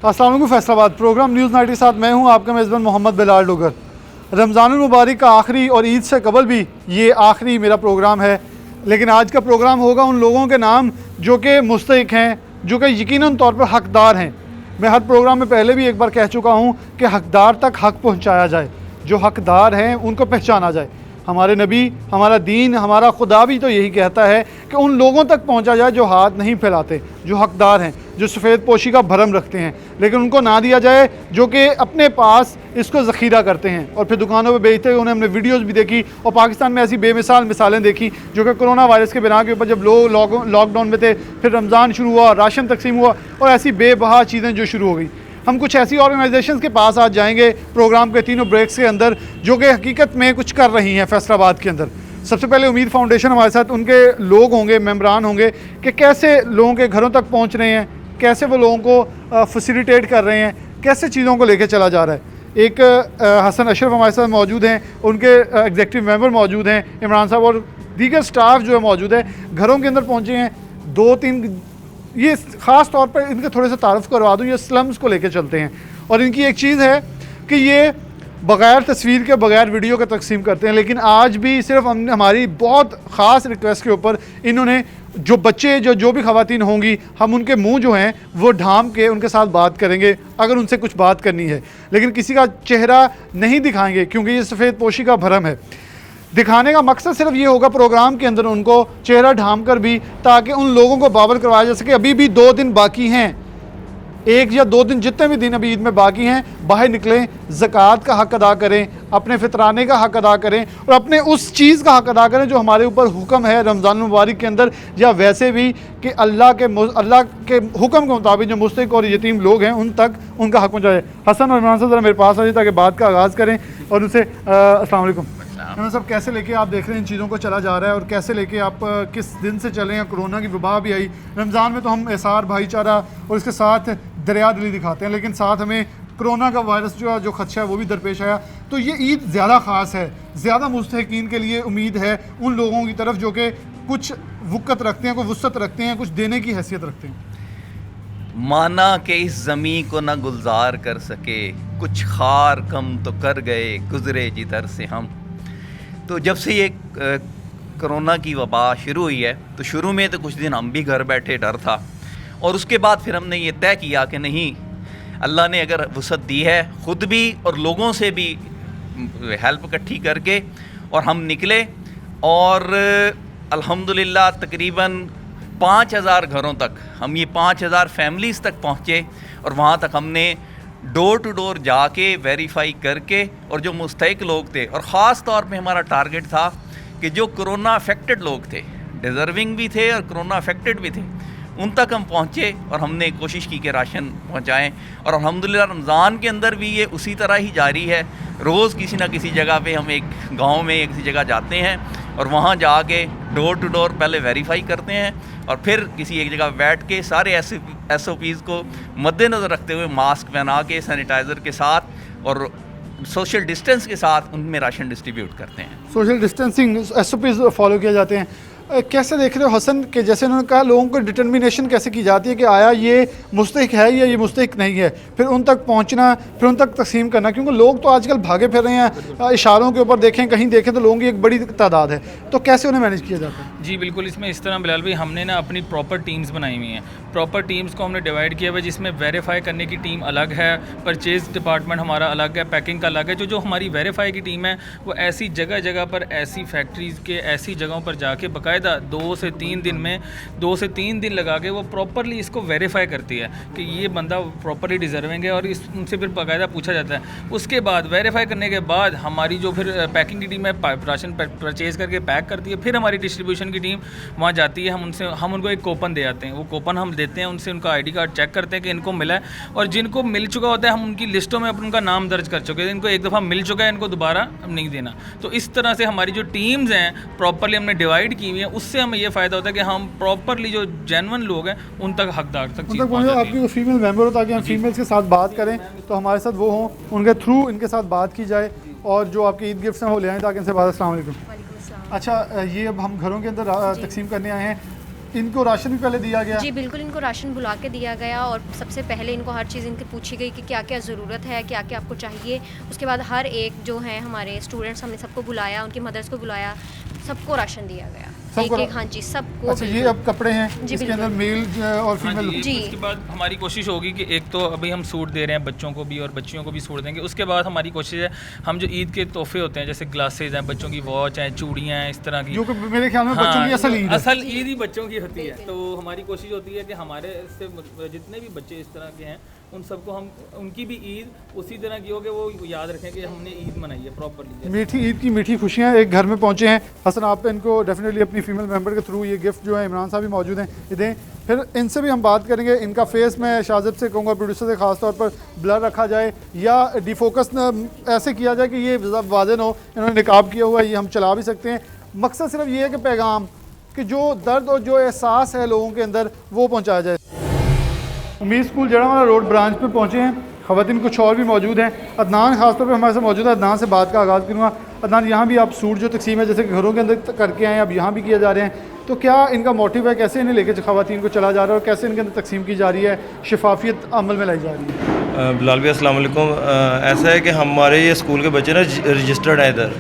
अस्सलाम वालेकुम Faisalabad programme news 90 के साथ मैं हूं आपका मेज़बान मोहम्मद बिलाल डोगर। रमज़ानुल मुबारक का आखिरी और ईद से कबल भी ये आखिरी मेरा प्रोग्राम है, लेकिन आज का प्रोग्राम होगा उन लोगों के नाम जो कि मुस्तहिक हैं, जो कि यकीनन तौर पर हकदार हैं। मैं हर प्रोग्राम में पहले भी एक बार कह चुका हूँ कि हकदार तक हक पहुँचाया जाए, जो हकदार हैं उनको पहचाना जाए। हमारे नबी, हमारा दीन, हमारा खुदा भी तो यही कहता है कि उन लोगों तक पहुंचा जाए जो हाथ नहीं फैलाते, जो हकदार हैं, जो सफ़ेद पोशी का भरम रखते हैं, लेकिन उनको ना दिया जाए जो कि अपने पास इसको ज़ख़ीरा करते हैं और फिर दुकानों पे बेचते हैं। उन्हें हमने वीडियोज़ भी देखी और पाकिस्तान में ऐसी बेमिसाल मिसालें देखी जो कि कोरोना वायरस के बिना के ऊपर जब लोग लॉकडाउन में थे, फिर रमज़ान शुरू हुआ, राशन तकसीम हुआ और ऐसी बेबहा चीज़ें जो शुरू हो गई। हम कुछ ऐसी ऑर्गेनाइजेशंस के पास आज जाएंगे प्रोग्राम के तीनों ब्रेक्स के अंदर जो कि हकीकत में कुछ कर रही हैं फैसलाबाद के अंदर। सबसे पहले उम्मीद फाउंडेशन हमारे साथ, उनके लोग होंगे, मेम्बरान होंगे कि कैसे लोगों के घरों तक पहुंच रहे हैं, कैसे वो लोगों को फैसिलिटेट कर रहे हैं, कैसे चीज़ों को लेकर चला जा रहा है। एक हसन अशरफ हमारे साथ मौजूद हैं, उनके एग्जीक्यूटिव मेंबर मौजूद हैं, इमरान साहब और दीगर स्टाफ जो है मौजूद है, घरों के अंदर पहुँचे हैं। 2-3 ये ख़ास तौर पर इनके थोड़े से तारुफ करवा दूँ, ये स्लम्स को लेकर चलते हैं और इनकी एक चीज़ है कि ये बग़ैर तस्वीर के, बग़ैर वीडियो के तकसीम करते हैं। लेकिन आज भी सिर्फ हमारी बहुत ख़ास रिक्वेस्ट के ऊपर इन्होंने जो बच्चे जो भी ख़वातीन होंगी, हम उनके मुंह जो हैं वो ढाम के उनके साथ बात करेंगे अगर उनसे कुछ बात करनी है, लेकिन किसी का चेहरा नहीं दिखाएंगे क्योंकि ये सफ़ेद पोशी का भरम है। दिखाने का मकसद सिर्फ ये होगा प्रोग्राम के अंदर उनको चेहरा ढाम कर भी, ताकि उन लोगों को बावर करवाया जा सके। अभी भी 2 दिन बाकी हैं, 1 या 2 दिन, जितने भी दिन अभी ईद में बाकी हैं, बाहर निकलें, ज़कात का हक़ अदा करें, अपने फितराने का हक़ अदा करें और अपने उस चीज़ का हक़ अदा करें जो हमारे ऊपर हुक्म है रमज़ान मुबारक के अंदर, या वैसे भी कि अल्लाह के हुक्म के मुताबिक जो मुस्तहिक और यतीम लोग हैं उन तक उनका हक़ पहुँचाए। हसन और इमरान साहब ज़रा मेरे पास आ जाए ताकि बात का आगाज़ करें और उनसे अस्सलाम वालेकुम। सब कैसे लेके आप देख रहे हैं इन चीज़ों को चला जा रहा है और कैसे लेके आप किस दिन से चले हैं? कोरोना की वबा भी आई, रमज़ान में तो हम एहसार, भाईचारा और इसके साथ दरिया दिली दिखाते हैं, लेकिन साथ हमें कोरोना का वायरस जो खदशा है वो भी दरपेश आया। तो ये ईद ज़्यादा ख़ास है, ज़्यादा मुस्तहिकीन के लिए उम्मीद है उन लोगों की तरफ जो कि कुछ वक़्त रखते हैं, कोई वुसअत रखते हैं, कुछ देने की हैसियत रखते हैं। माना कि इस ज़मीं को न गुलजार कर सके, कुछ खार कम तो कर गए गुज़रे जिधर से हम। तो जब से ये कोरोना की वबा शुरू हुई है तो शुरू में तो कुछ दिन हम भी घर बैठे, डर था, और उसके बाद फिर हमने ये तय किया कि नहीं, अल्लाह ने अगर वुसअत दी है, ख़ुद भी और लोगों से भी हेल्प इकट्ठी करके, और हम निकले और अल्हम्दुलिल्लाह तकरीबन 5000 घरों तक, हम ये 5000 फैमिलीज़ तक पहुँचे और वहाँ तक हमने डोर टू डोर जाके वेरीफाई करके, और जो मुस्तहिक लोग थे, और ख़ास तौर पे हमारा टारगेट था कि जो कोरोना अफेक्टेड लोग थे, डिज़र्विंग भी थे और कोरोना अफेक्टेड भी थे, उन तक हम पहुँचे और हमने कोशिश की कि राशन पहुँचाएँ। और अल्हम्दुलिल्लाह रमज़ान के अंदर भी ये उसी तरह ही जारी है। रोज़ किसी ना किसी जगह पे हम एक गांव में किसी जगह जाते हैं और वहाँ जाके डोर टू डोर पहले वेरीफाई करते हैं और फिर किसी एक जगह बैठ के सारे SOPs को मद्देनज़र रखते हुए मास्क पहना के, सैनिटाइज़र के साथ और सोशल डिस्टेंस के साथ उनमें राशन डिस्ट्रीब्यूट करते हैं। सोशल डिस्टेंसिंग SOPs फॉलो किया जाते हैं। कैसे देख रहे हो हसन कि जैसे उन्होंने कहा, लोगों को डिटर्मिनेशन कैसे की जाती है कि आया ये मुस्तहिक है या ये मुस्तहिक नहीं है, फिर उन तक पहुंचना, फिर उन तक तकसीम करना, क्योंकि लोग तो आजकल भागे फिर रहे हैं, इशारों के ऊपर देखें, कहीं देखें तो लोगों की एक बड़ी तादाद है, तो कैसे उन्हें मैनेज किया जाता है? जी बिल्कुल, इसमें इस तरह बिलाल भाई, हमने ना अपनी प्रॉपर टीम्स बनाई हुई हैं। प्रॉपर टीम्स को हमने डिवाइड किया हुआ है, जिसमें वेरीफाई करने की टीम अलग है, परचेज़ डिपार्टमेंट हमारा अलग है, पैकिंग का अलग है। जो हमारी वेरीफाई की टीम है वो ऐसी जगह जगह पर, ऐसी फैक्ट्रीज़ के ऐसी जगहों पर जाके बाकायदा 2 से 3 दिन लगा के वो प्रॉपरली इसको वेरीफाई करती है कि ये बंदा प्रॉपरली डिज़र्विंग है, और उनसे फिर बाकायदा पूछा जाता है। उसके बाद वेरीफाई करने के बाद हमारी जो फिर पैकिंग की टीम है, राशन परचेज़ करके पैक करती है, फिर हमारी डिस्ट्रीब्यूशन की टीम वहाँ जाती है। हम उनको एक कूपन दे आते हैं, वो कूपन हम देते हैं उनसे, उनका ID कार्ड चेक करते हैं कि इनको मिला है, और जिनको मिल चुका होता है हम उनकी लिस्टों में उनका नाम दर्ज कर चुके हैं। इनको एक दफ़ा मिल चुका है, इनको दोबारा नहीं देना। तो इस तरह से हमारी जो टीम्स हैं प्रॉपरली हमने डिवाइड की हुई है, उससे हमें ये फ़ायदा होता है कि हम प्रॉपरली जो जेन्युइन लोग हैं उन तक हकदार तक चीज़ पहुंच जाती है। आपकी जो फीमेल मेंबर हो, ताकि हम फीमेल्स के साथ बात करें तो हमारे साथ वो हों, उनके थ्रू इनके साथ बात की जाए और जो आपके ईद गिफ्ट्स हैं वो ले आएँ ताकि इनसे बात। अस्सलाम वालेकुम। अच्छा, ये अब हम घरों के अंदर तकसीम करने आए हैं, इनको राशन भी पहले दिया गया? जी बिल्कुल, इनको राशन बुला के दिया गया और सबसे पहले इनको हर चीज़ इनकी पूछी गई कि क्या क्या ज़रूरत है, क्या क्या आपको चाहिए। उसके बाद हर एक जो है हमारे स्टूडेंट्स, हमने सबको बुलाया, उनकी मदर्स को बुलाया, सबको राशन दिया गया सबको एक, हाँ जी सबको। अच्छा, ये अब कपड़े हैं जी, इसके बिल्कुल। अंदर मेल और फीमेल। जी। उसके बाद हमारी कोशिश होगी कि एक तो अभी हम सूट दे रहे हैं बच्चों को भी और बच्चियों को भी सूट देंगे। उसके बाद हमारी कोशिश है हम जो ईद के तोहफे होते हैं जैसे ग्लासेज हैं, बच्चों की वॉच हैं, चूड़ियाँ हैं, इस तरह की, जो कि मेरे ख्याल में बच्चों की असल ईद है। असल ईद ही बच्चों की होती है। तो हमारी कोशिश होती है कि हमारे से जितने भी बच्चे इस तरह के हैं उन सबको हम उनकी भी ईद उसी तरह की हो कि वो याद रखें कि हमने ईद मनाई है प्रॉपरली। मीठी ईद की मीठी खुशियाँ एक घर में पहुँचे हैं। हसन, आप इनको डेफिनेटली अपनी फीमेल मेंबर के थ्रू ये गिफ्ट जो है, इमरान साहब भी मौजूद हैं, ये दें। फिर इनसे भी हम बात करेंगे। इनका फेस मैं शाहज़ब से कहूँगा, प्रोड्यूसर से ख़ास तौर पर ब्लर रखा जाए या डिफोकस ऐसे किया जाए कि ये वाज़ेह हो। इन्होंने निकाब किया हुआ है, ये हम चला भी सकते हैं। मकसद सिर्फ ये है कि पैगाम कि जो दर्द और जो एहसास है लोगों के अंदर वो पहुँचाया जाए। उम्मीद स्कूल जड़ावाला रोड ब्रांच पे पहुँचे हैं। ख़वातीन कुछ और भी मौजूद हैं। अदनान खासतौर पे हमारे साथ मौजूद है। अदनान से बात का आगाज़ करूँगा। अदनान, यहाँ भी आप सूट जो तकसीम है जैसे कि घरों के अंदर करके आए हैं, अब यहाँ भी किया जा रहे हैं, तो क्या इनका मोटिव है, कैसे इन्हें लेकर ख़वातीन को चला जा रहा है और कैसे इनके अंदर तकसीम की जा रही है, शफाफियत अमल में लाई जा रही है? बिलाल भाई अस्सलाम वालेकुम। ऐसा है कि हमारे ये स्कूल के बच्चे ना रजिस्टर्ड हैं इधर,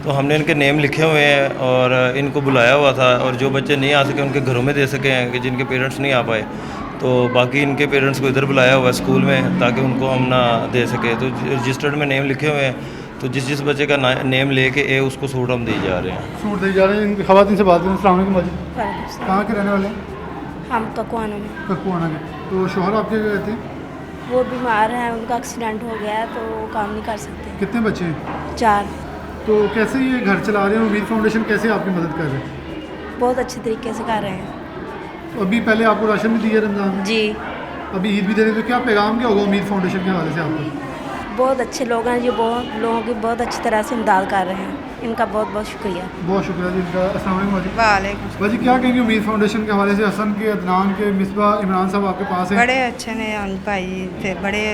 तो हमने इनके नेम लिखे हुए हैं और इनको बुलाया हुआ था। और जो बच्चे नहीं आ सके उनके घरों में दे सके हैं कि जिनके पेरेंट्स नहीं आ पाए, तो बाकी इनके पेरेंट्स को इधर बुलाया हुआ है स्कूल में ताकि उनको हम ना दे सके। तो रजिस्टर्ड में नेम लिखे हुए हैं, तो जिस जिस बच्चे का नेम लेके उसको सूट हम दे जा रहे हैं। सूट दे जा रहे हैं। इनकी ख़वातीन से बात करें। अस्सलाम वालेकुम भाजी, कहाँ के रहने वाले हैं? हम ककुआना में। ककुआना के। तो शोहर आपके क्या कहते हैं? वो बीमार हैं, उनका एक्सीडेंट हो गया है तो वो काम नहीं कर सकते। कितने बच्चे हैं? 4। तो कैसे ये घर चला रहे हैं? उम्मीद फाउंडेशन कैसे आपकी मदद कर रहे हैं? बहुत अच्छे तरीके से कर रहे हैं। तो अभी पहले आपको राशन भी दिया रमज़ान में, जी अभी ईद भी दे रहे हैं, तो क्या पैगाम क्या होगा उम्मीद फाउंडेशन के हवाले से आपको? बहुत अच्छे लोग हैं, जो बहुत लोगों की बहुत अच्छी तरह से इमदाद कर रहे हैं। इनका बहुत बहुत शुक्रिया। बहुत शुक्रिया जी इनका। अस्सलाम वालेकुम वालेकुम। भाजी, क्या कहेंगे उम्मीद फाउंडेशन के हवाले से? हसन के, अदनान के, मिसबा, इमरान साहब आपके पास हैं। बड़े अच्छे ने भाई ते बड़े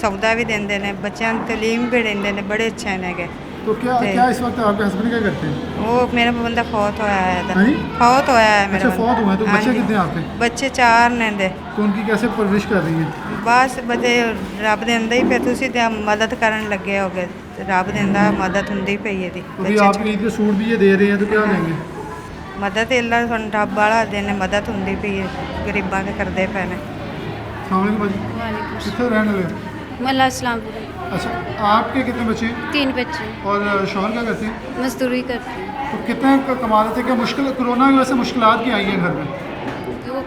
सौदा भी देंदे ने, बच्चों की तलीम भी देंदे ने, बड़े अच्छे ने के। तो क्या ते- क्या इस वक्त आपके हस्बैंड क्या करते हैं? वो मेरा बंदा फौत होया है हाँ जी? फौत होया है मेरा अच्छा, फौत हुए हैं। तो हाँ बच्चे जी। कितने हैं आपके? बच्चे 4 ने दे। तो उनकी कैसे परवरिश कर रही है? बस बदे रब देंदा ही पे, तुसी ते मदद करन लगे होगे, रब देंदा मदद हुंदी पई है दी। तो भी आप ईद के सूट भी ये दे रहे हैं, तो क्या लेंगे? मदद अल्लाह सुन रब वाला देने मदद हुंदी पई है, गरीबां दे करदे पे ने। अस्सलाम वालेकुम भाजी, कितने रहने वाले? मल्ला इस्लामपुर। अच्छा, आपके कितने बच्चे हैं? 3 बच्चे और शौहर क्या करते हैं? मजदूरी करते हैं। तो कितने कमा रहे थे? क्या मुश्किल कोरोना की वजह से मुश्किलात की आई हैं घर में? वो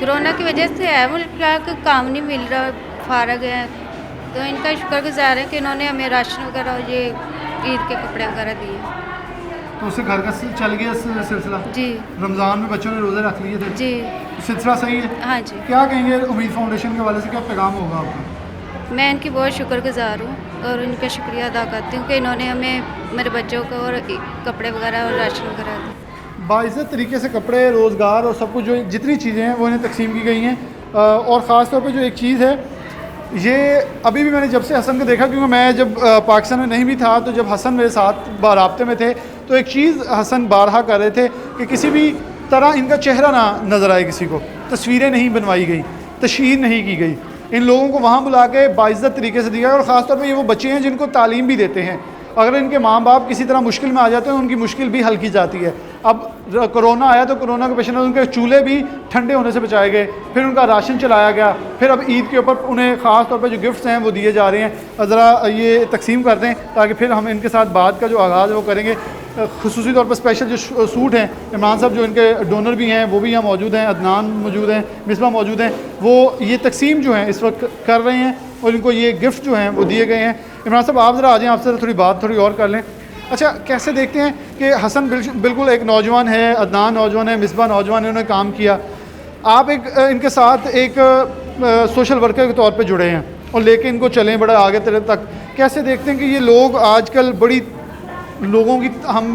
कोरोना की वजह से है, मुझे क्या कि काम नहीं मिल रहा, फारग है, तो इनका शुक्रगुजार है कि इन्होंने हमें राशन वगैरह और ये ईद के कपड़े वगैरह दिए। तो उससे घर का चल गया सिलसिला? जी रमज़ान में बच्चों ने रोज़े रख लिए थे, जी सिलसिला सही है? हाँ जी, क्या कहेंगे उम्मीद फाउंडेशन के हवाले से, क्या पैगाम होगा आपका? मैं इनकी बहुत शुक्रगुजार हूँ और इनका शुक्रिया अदा करती हूँ कि इन्होंने हमें, मेरे बच्चों को और कपड़े वगैरह और राशन वगैरह दिए। बाइज़्ज़त तरीके से कपड़े, रोज़गार और सब कुछ जो जितनी चीज़ें हैं वो इन्हें तकसीम की गई हैं। और ख़ास तौर पे जो एक चीज़ है, ये अभी भी मैंने जब से हसन को देखा, क्योंकि मैं जब पाकिस्तान में नहीं भी था, तो जब हसन मेरे साथ राब्ते में थे, तो एक चीज़ हसन बारहा कर रहे थे कि किसी भी तरह इनका चेहरा ना नज़र आए किसी को, तस्वीरें नहीं बनवाई गई, तशहीर नहीं की गई, इन लोगों को वहाँ बुला के बाइज़्ज़त तरीके से दिया। और ख़ास तौर पे ये वो बच्चे हैं जिनको तालीम भी देते हैं। अगर इनके माँ बाप किसी तरह मुश्किल में आ जाते हैं, उनकी मुश्किल भी हल की जाती है। अब कोरोना आया तो कोरोना के पेश नज़र उनके चूल्हे भी ठंडे होने से बचाए गए, फिर उनका राशन चलाया गया, फिर अब ईद के ऊपर उन्हें ख़ास तौर पर जो गिफ्ट्स हैं वो दिए जा रहे हैं। ज़रा ये तकसीम कर दें ताकि फिर हम इनके साथ बात का जो आगाज़ है वो करेंगे। खुसूसी तौर पर स्पेशल जो सूट हैं, इमरान साहब जो इनके डोनर भी हैं वो भी यहाँ मौजूद हैं, अदनान मौजूद हैं, मिसबा मौजूद हैं, वो ये तकसीम जो है इस वक्त कर रहे हैं और इनको ये गिफ्ट जो हैं वो दिए गए हैं। इमरान साहब आप ज़रा आ जाएँ, आपसे थोड़ी बात थोड़ी और कर लें। अच्छा, कैसे देखते हैं कि हसन बिल्कुल एक नौजवान है, अदनान नौजवान है, मिसबा नौजवान है, उन्होंने काम किया, आप एक इनके साथ एक सोशल वर्कर के तौर पे जुड़े हैं और लेके इनको चलें बड़ा आगे तरह तक। कैसे देखते हैं कि ये लोग आजकल बड़ी लोगों की हम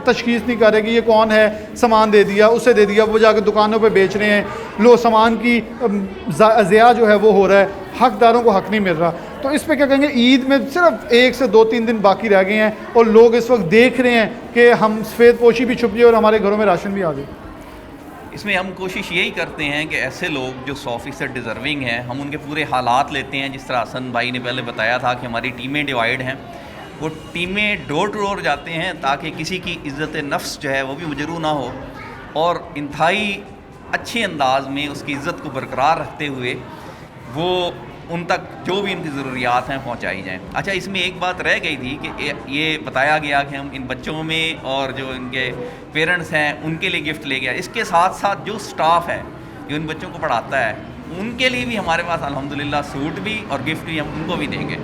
तशखीस नहीं कर रहे कि ये कौन है, सामान दे दिया, उसे दे दिया, वो जाकर दुकानों पे बेच रहे हैं, लो सामान की ज़िया जो है वो हो रहा है, हकदारों को हक नहीं मिल रहा। तो इस पे क्या कहेंगे? ईद में सिर्फ 1 से 2-3 दिन बाकी रह गए हैं और लोग इस वक्त देख रहे हैं कि हम सफ़ेद पोशी भी छुप गई और हमारे घरों में राशन भी आ गए। इसमें हम कोशिश यही करते हैं कि ऐसे लोग जो 100% डिज़र्विंग हैं, हम उनके पूरे हालात लेते हैं। जिस तरह हसन भाई ने पहले बताया था कि हमारी टीमें डिवाइड हैं, वो टीमें डोर टू डोर जाते हैं ताकि किसी की इज़्ज़त नफ्स जो है वो भी मजरू ना हो, और इंतहाई अच्छे अंदाज में उसकी इज़्ज़त को बरकरार रखते हुए वो उन तक जो भी इनकी ज़रूरियात हैं पहुंचाई जाएं। अच्छा, इसमें एक बात रह गई थी कि ये बताया गया कि हम इन बच्चों में और जो इनके पेरेंट्स हैं उनके लिए गिफ्ट ले गया। इसके साथ साथ जो स्टाफ है जो इन बच्चों को पढ़ाता है उनके लिए भी हमारे पास अल्हम्दुलिल्लाह सूट भी और गिफ्ट भी हम उनको भी देंगे।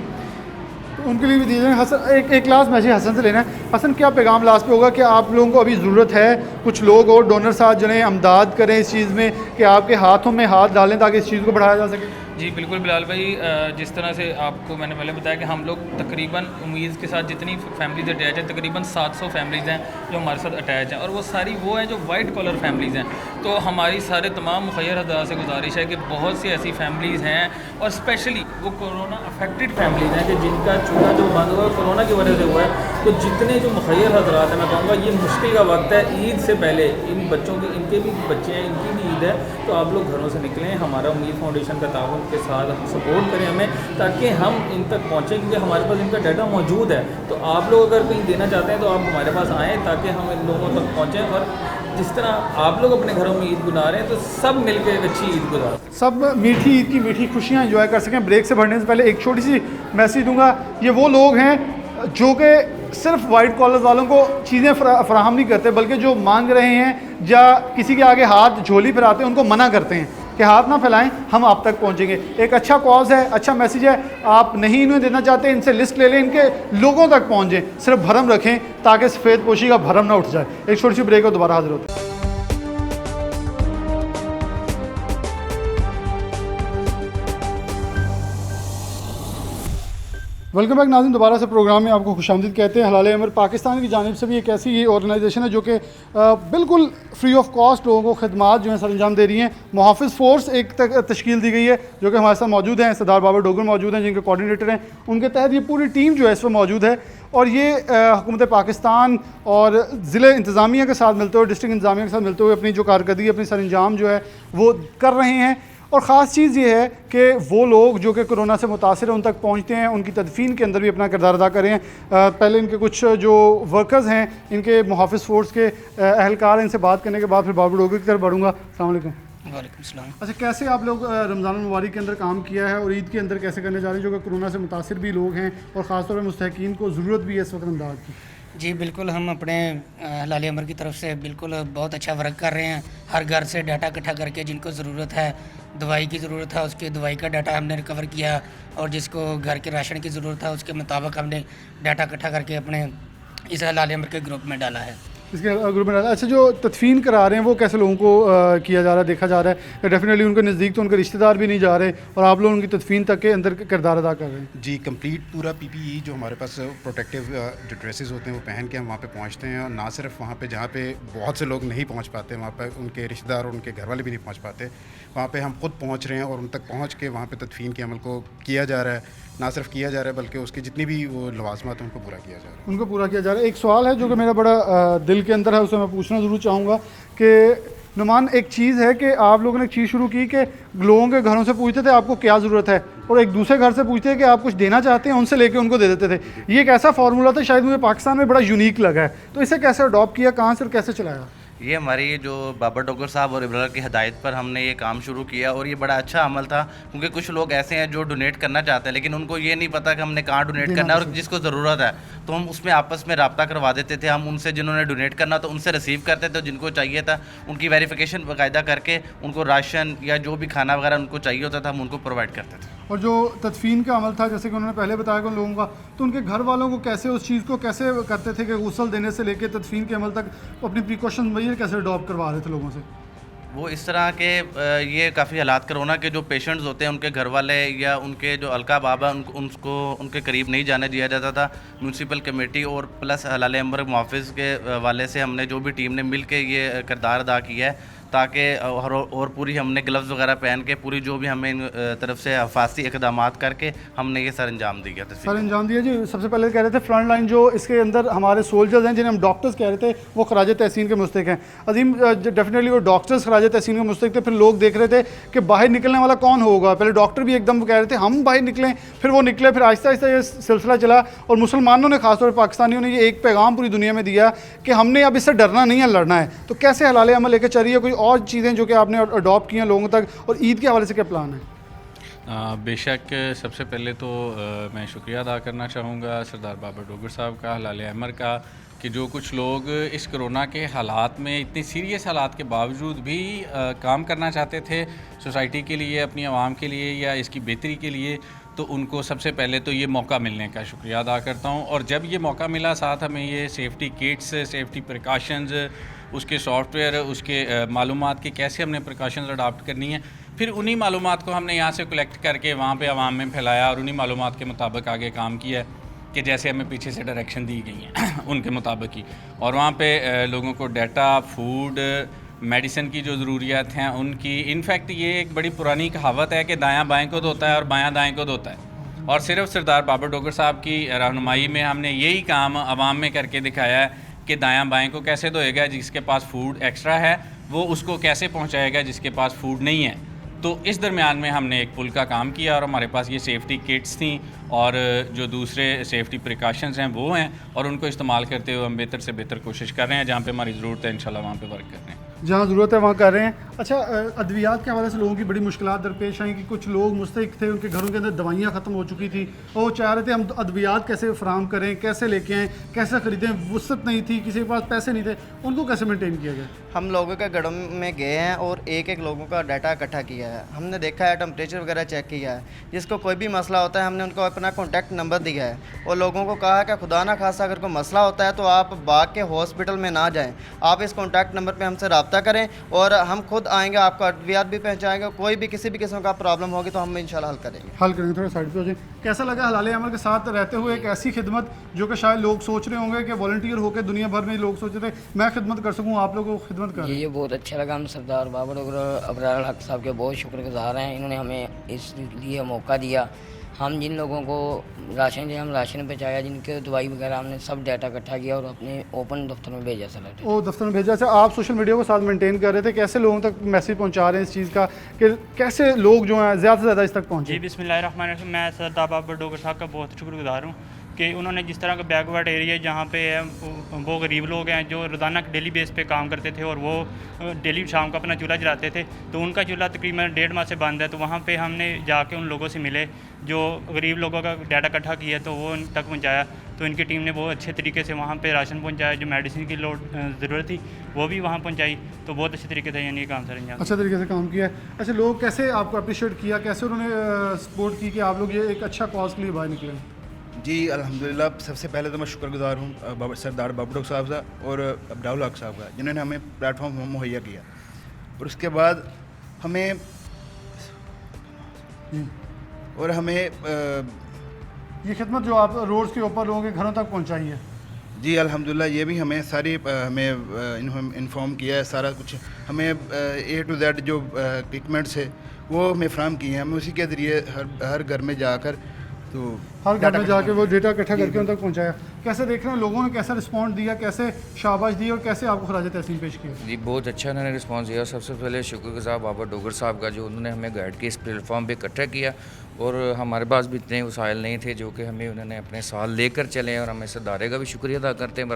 तो उनके लिए भी दिए जाएंगे। हसन, एक लास्ट मैसेज हसन से लेना है। हसन, क्या पैगाम लास्ट पे होगा कि आप लोगों को अभी ज़रूरत है कुछ लोग और डोनर साथ जो है अमदाद करें इस चीज़ में कि आपके हाथों में हाथ डालें ताकि इस चीज़ को बढ़ाया जा सके? जी बिल्कुल बिलाल भाई, जिस तरह से आपको मैंने पहले बताया कि हम लोग तकरीबन उम्मीद के साथ जितनी फैमिलीज़ अटैच हैं, तकरीबन 700 फैमिलीज़ हैं जो हमारे साथ अटैच हैं, और वो सारी वो हैं जो वाइट कॉलर फैमिलीज़ हैं। तो हमारी सारे तमाम मुखैर हज़रात से गुजारिश है कि बहुत सी ऐसी फैमिलीज़ हैं, और स्पेशली वो कोरोना अफेक्टेड फैमिलीज़ हैं कि जिनका चूल्हा जो बंद हुआ है कोरोना की वजह से हुआ है। तो जितने जो मुखैर हज़रात हैं, मैं कहूँगा ये मुश्किल का वक्त है, ईद से पहले इन बच्चों की, इनके भी बच्चे हैं, इनकी भी ईद है, तो आप लोग घरों से निकलें, हमारा उम्मीद फाउंडेशन का ताउन के साथ सपोर्ट करें हमें, ताकि हम इन तक पहुँचें, क्योंकि हमारे पास इनका डाटा मौजूद है। तो आप लोग अगर कहीं देना चाहते हैं तो आप हमारे पास आएँ ताकि हम इन लोगों तक पहुँचें, और जिस तरह आप लोग अपने घरों में ईद गुजार रहे हैं तो सब मिलकर एक अच्छी ईद गुजार, सब मीठी ईद की मीठी खुशियाँ एंजॉय कर सकें। ब्रेक से बढ़ने से पहले एक छोटी सी मैसेज दूंगा, ये वो लोग हैं जो कि सिर्फ वाइट कॉलर वालों को चीज़ें फराहम नहीं करते, बल्कि जो मांग रहे हैं या किसी के आगे हाथ झोली फिराते हैं उनको मना करते हैं कि हाथ ना फैलाएं, हम आप तक पहुंचेंगे। एक अच्छा कॉज है, अच्छा मैसेज है। आप नहीं इन्हें देना चाहते, इनसे लिस्ट ले लें, इनके लोगों तक पहुंचें, सिर्फ भरम रखें ताकि सफ़ेद पोशी का भरम ना उठ जाए। एक छोटी सी ब्रेक और दोबारा हाजिर होते हैं। वेलकम बैक नाज़रीन, दोबारा से प्रोग्राम में आपको खुशामदीद कहते हैं। हलाल अमर पाकिस्तान की जानिब से भी एक ऐसी ऑर्गेनाइजेशन है जो कि बिल्कुल फ्री ऑफ कॉस्ट लोगों को खदमात जो है सर अंजाम दे रही हैं। मुहाफ़िज़ फ़ोर्स एक तश्कील दी गई है जो कि हमारे साथ मौजूद हैं। सरदार बाबर डोगर मौजूद हैं जिनके कोऑर्डिनेटर हैं, उनके तहत ये पूरी टीम जो है इस पर मौजूद है, और ये हुकूमत पाकिस्तान और ज़िले इंतज़ामिया के साथ मिलते हुए, डिस्ट्रिक्ट इंतज़ामिया के साथ मिलते हुए अपनी जो कारकर्दगी, अपनी सर अंजाम जो है वो कर रहे हैं। और ख़ास चीज़ ये है कि वो लोग जो कि कोरोना से मुतासिर हैं उन तक पहुँचते हैं, उनकी तदफीन के अंदर भी अपना किरदार अदा करें हैं। पहले इनके कुछ जो वर्कर्स हैं, इनके मुहाफ़िज़ फ़ोर्स के अहलकार हैं, इनसे बात करने के बाद फिर बाबर डोगर की तरफ बढ़ूँगा। अस्सलाम वालेकुम। वालेकुम सलाम। अच्छा, कैसे आप लोग रमज़ान मुबारक के अंदर काम किया है और ईद के अंदर कैसे करने जा रहे हैं, जो कि कोरोना से मुतासिर भी लोग हैं और ख़ासतौर पर मुस्तहिकीन को ज़रूरत भी है इस वक्त इमदाद की? जी बिल्कुल, हम अपने हलाल अमर की तरफ से बिल्कुल बहुत अच्छा वर्क कर रहे हैं। हर घर से डाटा इकट्ठा करके जिनको ज़रूरत है, दवाई की ज़रूरत है, उसके दवाई का डाटा हमने रिकवर किया, और जिसको घर के राशन की ज़रूरत है उसके मुताबिक हमने डाटा इकट्ठा करके अपने इस हलाल अमर के ग्रुप में डाला है। इसके ग्रुप में डाला। अच्छा, जो तदफीन करा रहे हैं वो कैसे लोगों को किया जा रहा है, देखा जा रहा है? डेफिनेटली उनके नज़दीक तो उनके रिश्तेदार भी नहीं जा रहे और आप लोग उनकी तदफीन तक के अंदर किरदार अदा कर रहे हैं। जी, कंप्लीट पूरा पीपीई जो हमारे पास प्रोटेक्टिव जो ड्रेसेस होते हैं वो पहन के हम वहाँ पे पहुँचते हैं, और ना सिर्फ वहाँ पे जहाँ पे बहुत से लोग नहीं पहुँच पाते, वहाँ पे उनके रिश्तेदार और उनके घर वाले भी नहीं पहुँच पाते, वहाँ पे हम खुद पहुँच रहे हैं और उन तक पहुँच के वहाँ पे तदफीन के अमल को किया जा रहा है। ना सिर्फ किया जा रहा है बल्कि उसकी जितनी भी वो लवाजमात उनको पूरा किया जा रहा है। उनको पूरा किया जा रहा है। एक सवाल है जो कि मेरा बड़ा दिल के अंदर है, उसे मैं पूछना ज़रूर चाहूँगा कि नुमान, एक चीज़ है कि आप लोगों ने एक चीज़ शुरू की कि लोगों के घरों से पूछते थे आपको क्या ज़रूरत है, और एक दूसरे घर से पूछते थे कि आप कुछ देना चाहते हैं, उनसे लेके उनको दे देते थे। ये एक ऐसा फार्मूला था, शायद मुझे पाकिस्तान में बड़ा यूनिक लगा है, तो इसे कैसे अडॉप्ट किया, कहाँ से और कैसे चलाया? ये हमारी जो बाबर डोगर साहब और इब्रार की हिदायत पर हमने ये काम शुरू किया, और ये बड़ा अच्छा अमल था, क्योंकि कुछ लोग ऐसे हैं जो डोनेट करना चाहते हैं लेकिन उनको ये नहीं पता कि हमने कहाँ डोनेट करना है, और जिसको ज़रूरत है तो हम उसमें आपस में रब्ता करवा देते थे। हम उनसे जिन्होंने डोनेट करना तो उनसे रिसीव करते थे, जिनको चाहिए था उनकी वेरिफिकेशन बाकायदा करके उनको राशन या जो भी खाना वगैरह उनको चाहिए होता था हम उनको प्रोवाइड करते थे। और जो तदफीन का अमल था, जैसे कि उन्होंने पहले बताया कि उन लोगों का, तो उनके घर वालों को कैसे उस चीज़ को कैसे करते थे कि गुस्ल देने से लेके तदफीन के अमल तक अपनी प्रिकॉशन वही कैसे अडॉप्ट करवा रहे थे लोगों से? वो इस तरह के ये काफ़ी हालात कोरोना के जो पेशेंट्स होते हैं उनके घर वाले या उनके जो अलका बाबा उनको उनके करीब नहीं जाने दिया जाता था। म्यूनसिपल कमेटी और प्लस हलाल अमर मुहाफ़िज़ के वाले से हमने जो भी टीम ने मिल के ये किरदार अदा किया है, ताकि और पूरी हमने ग्लव्स वगैरह पहन के पूरी जो भी हमें इन तरफ से हिफाजती इक़दामात करके हमने ये सर अंजाम दिया था। सर अंजाम दिया जी। सबसे पहले कह रहे थे फ्रंट लाइन जो इसके अंदर हमारे सोल्जर्स हैं जिन्हें हम डॉक्टर्स कह रहे थे वो खराज तहसीन के मुस्तहिक हैं। अजीम, डेफिनेटली वो डॉक्टर्स खराज तहसीन के मुस्तहिक थे। फिर लोग देख रहे थे कि बाहर निकलने वाला कौन होगा। पहले डॉक्टर भी एकदम कह रहे थे हम बाहर निकलें, फिर वो निकले, फिर आहिस्ता आहिस्ता ये सिलसिला चला और मुसलमानों ने, खासतौर पर पाकिस्तानियों ने ये एक पैगाम पूरी दुनिया में दिया कि हमने अब इससे डरना नहीं है, लड़ना है। तो कैसे हलाल अमल लेकर चल रही है? कोई और चीज़ें जो कि आपने अडॉप्ट की हैं लोगों तक, और ईद के हवाले से क्या प्लान है? बेशक सबसे पहले तो मैं शुक्रिया अदा करना चाहूँगा सरदार बाबर डोगर साहब का, हलाल अमर का, कि जो कुछ लोग इस कोरोना के हालात में, इतनी सीरियस हालात के बावजूद भी काम करना चाहते थे सोसाइटी के लिए, अपनी आवाम के लिए या इसकी बेहतरी के लिए, तो उनको सबसे पहले तो ये मौका मिलने का शुक्रिया अदा करता हूँ। और जब ये मौका मिला, साथ हमें ये सेफ्टी किट्स, सेफ्टी प्रिकॉशंस, उसके सॉफ्टवेयर, उसके मालूमात की कैसे हमने प्रिकॉशंस अडॉप्ट करनी है, फिर उन्हीं मालूमात को हमने यहाँ से कलेक्ट करके वहाँ पे आवाम में फैलाया और उन्हीं मालूमात के मुताबिक आगे काम किया कि जैसे हमें पीछे से डायरेक्शन दी गई हैं उनके मुताबिक ही। और वहाँ पे लोगों को डाटा, फूड, मेडिसिन की जो ज़रूरियात हैं उनकी, इनफैक्ट ये एक बड़ी पुरानी कहावत है कि दायां बाएं को धोता है और बायां दाएं को धोता है। और सिर्फ सरदार बाबर डोगर साहब की रहनुमाई में हमने यही काम आवाम में करके दिखाया है कि दायां बाएं को कैसे धोएगा, जिसके पास फूड एक्स्ट्रा है वो उसको कैसे पहुँचाएगा जिसके पास फूड नहीं है। तो इस दरमियान में हमने एक पुल का काम किया और हमारे पास ये सेफ्टी किट्स थी और जो दूसरे सेफ्टी प्रिकॉशंस हैं वो हैं, और उनको इस्तेमाल करते हुए हम बेहतर से बेहतर कोशिश कर रहे हैं। जहाँ पे हमारी ज़रूरत है इंशाल्लाह वहाँ पे वर्क कर रहे हैं, जहाँ ज़रूरत है वहाँ कर रहे हैं। अच्छा, अद्वियात के हवाले से लोगों की बड़ी मुश्किलात दरपेश आई कि कुछ लोग मुस्तहिक थे, उनके घरों के अंदर दवाइयाँ ख़त्म हो चुकी थी और वो चाह रहे थे हम अद्वियात कैसे फराहम करें, कैसे लेके आएँ, कैसे ख़रीदें। वुसअत नहीं थी, किसी के पास पैसे नहीं थे, उनको कैसे मेनटेन किया गया? हम लोगों के घरों में गए हैं और एक एक लोगों का डाटा इकट्ठा किया है। हमने देखा है, टेम्परेचर वगैरह चेक किया है, जिसको कोई भी मसला होता है हमने उनको अपना कॉन्टैक्ट नंबर दिया है और लोगों को कहा है कि खुदा ना खासा अगर कोई मसला होता है तो आप बाग के हॉस्पिटल में ना जाएं, आप इस कॉन्टैक्ट नंबर पे हमसे रब्ता करें और हम खुद आएंगे, आपको अद्वियात भी पहुँचाएंगे। कोई भी किसी भी किस्म का प्रॉब्लम होगी तो हम इंशाल्लाह हल करेंगे। थोड़ा साइड पे हो जाए। कैसा लगा हलाल अमल के साथ रहते हुए एक ऐसी खिदमत जो कि शायद लोग सोच रहे होंगे कि वॉलंटियर होकर दुनिया भर में लोग सोच रहे थे मैं खिदमत कर सकूँ, आप लोगों को खिदमत कर? ये बहुत अच्छा लगा। हम सरदार बाबर डोगर अबरार हक साहब के बहुत शुक्रगुजार हैं, इन्होंने हमें इसलिए मौका दिया। हम जिन लोगों को राशन दिया, हम राशन पहुँचाया, जिनके दवाई वगैरह हमने सब डाटा इकट्ठा किया और अपने ओपन दफ्तर में भेजा। सर वो दफ्तर में भेजा। अच्छा, आप सोशल मीडिया को साथ मेंटेन कर रहे थे, कैसे लोगों तक मैसेज पहुँचा रहे हैं इस चीज़ का कि कैसे लोग जो हैं ज़्यादा से ज़्यादा इस तक पहुँचे? जी बिस्मिल्लाहिर्रहमानिर्रहीम। मैं सरदार बाबर डोगर साहब का बहुत शुक्रगुजार हूँ कि उन्होंने जिस तरह का बैकवर्ड एरिया जहाँ पे है वो गरीब लोग हैं जो रोज़ाना डेली बेस पे काम करते थे और वो डेली शाम को अपना चूल्हा जलाते थे, तो उनका चूल्हा तकरीबन 1.5 माह से बंद है। तो वहाँ पे हमने जाके उन लोगों से मिले जो गरीब लोगों का डाटा इकट्ठा किया, तो वो उन तक पहुँचाया। तो इनकी टीम ने बहुत अच्छे तरीके से वहाँ पे राशन पहुँचाया, जो मेडिसिन की ज़रूरत थी वो भी वहाँ पहुँचाई। तो बहुत अच्छे तरीके से यानी काम सर अच्छा तरीके से काम किया। अच्छा, लोग कैसे आपको अप्रिशिएट किया, कैसे उन्होंने सपोर्ट की कि आप लोग ये एक अच्छा कॉज के लिए बाहर निकले? जी अल्हम्दुलिल्लाह, सबसे पहले तो मैं शुक्रगुजार हूँ सरदार बाबर डोगर साहब का और अब्दुल हक साहब का, जिन्होंने हमें प्लेटफॉर्म मुहैया किया। और उसके बाद हमें ये खिदमत जो आप रोड्स के ऊपर लोगों के घरों तक पहुँचाई है। जी अल्हम्दुलिल्लाह, ये भी हमें सारी हमें इन्फॉर्म किया है, सारा कुछ हमें A to Z जो इक्विपमेंट्स है वो हमें फ्राहम किए हैं। हमें उसी के ज़रिए हर घर में जाकर तो हर घर में जाके वो डेटा इकट्ठा करके उन तक पहुँचाया। कैसे देख रहे हैं लोगों ने कैसा रिस्पॉन्स दिया, कैसे शाबाश दी और कैसे आपको खराज तहसीन पेश किया? जी बहुत अच्छा उन्होंने रिस्पॉन्स दिया। सबसे पहले शुक्रगुजार बाबर डोगर साहब का, जो उन्होंने हमें गाइड के इस प्लेटफॉर्म पे इकट्ठा किया। और हमारे पास भी इतने वसाइल नहीं थे जो कि हमें उन्होंने अपने साथ लेकर चले, और हमें सरदारे का भी शुक्रिया अदा करते हैं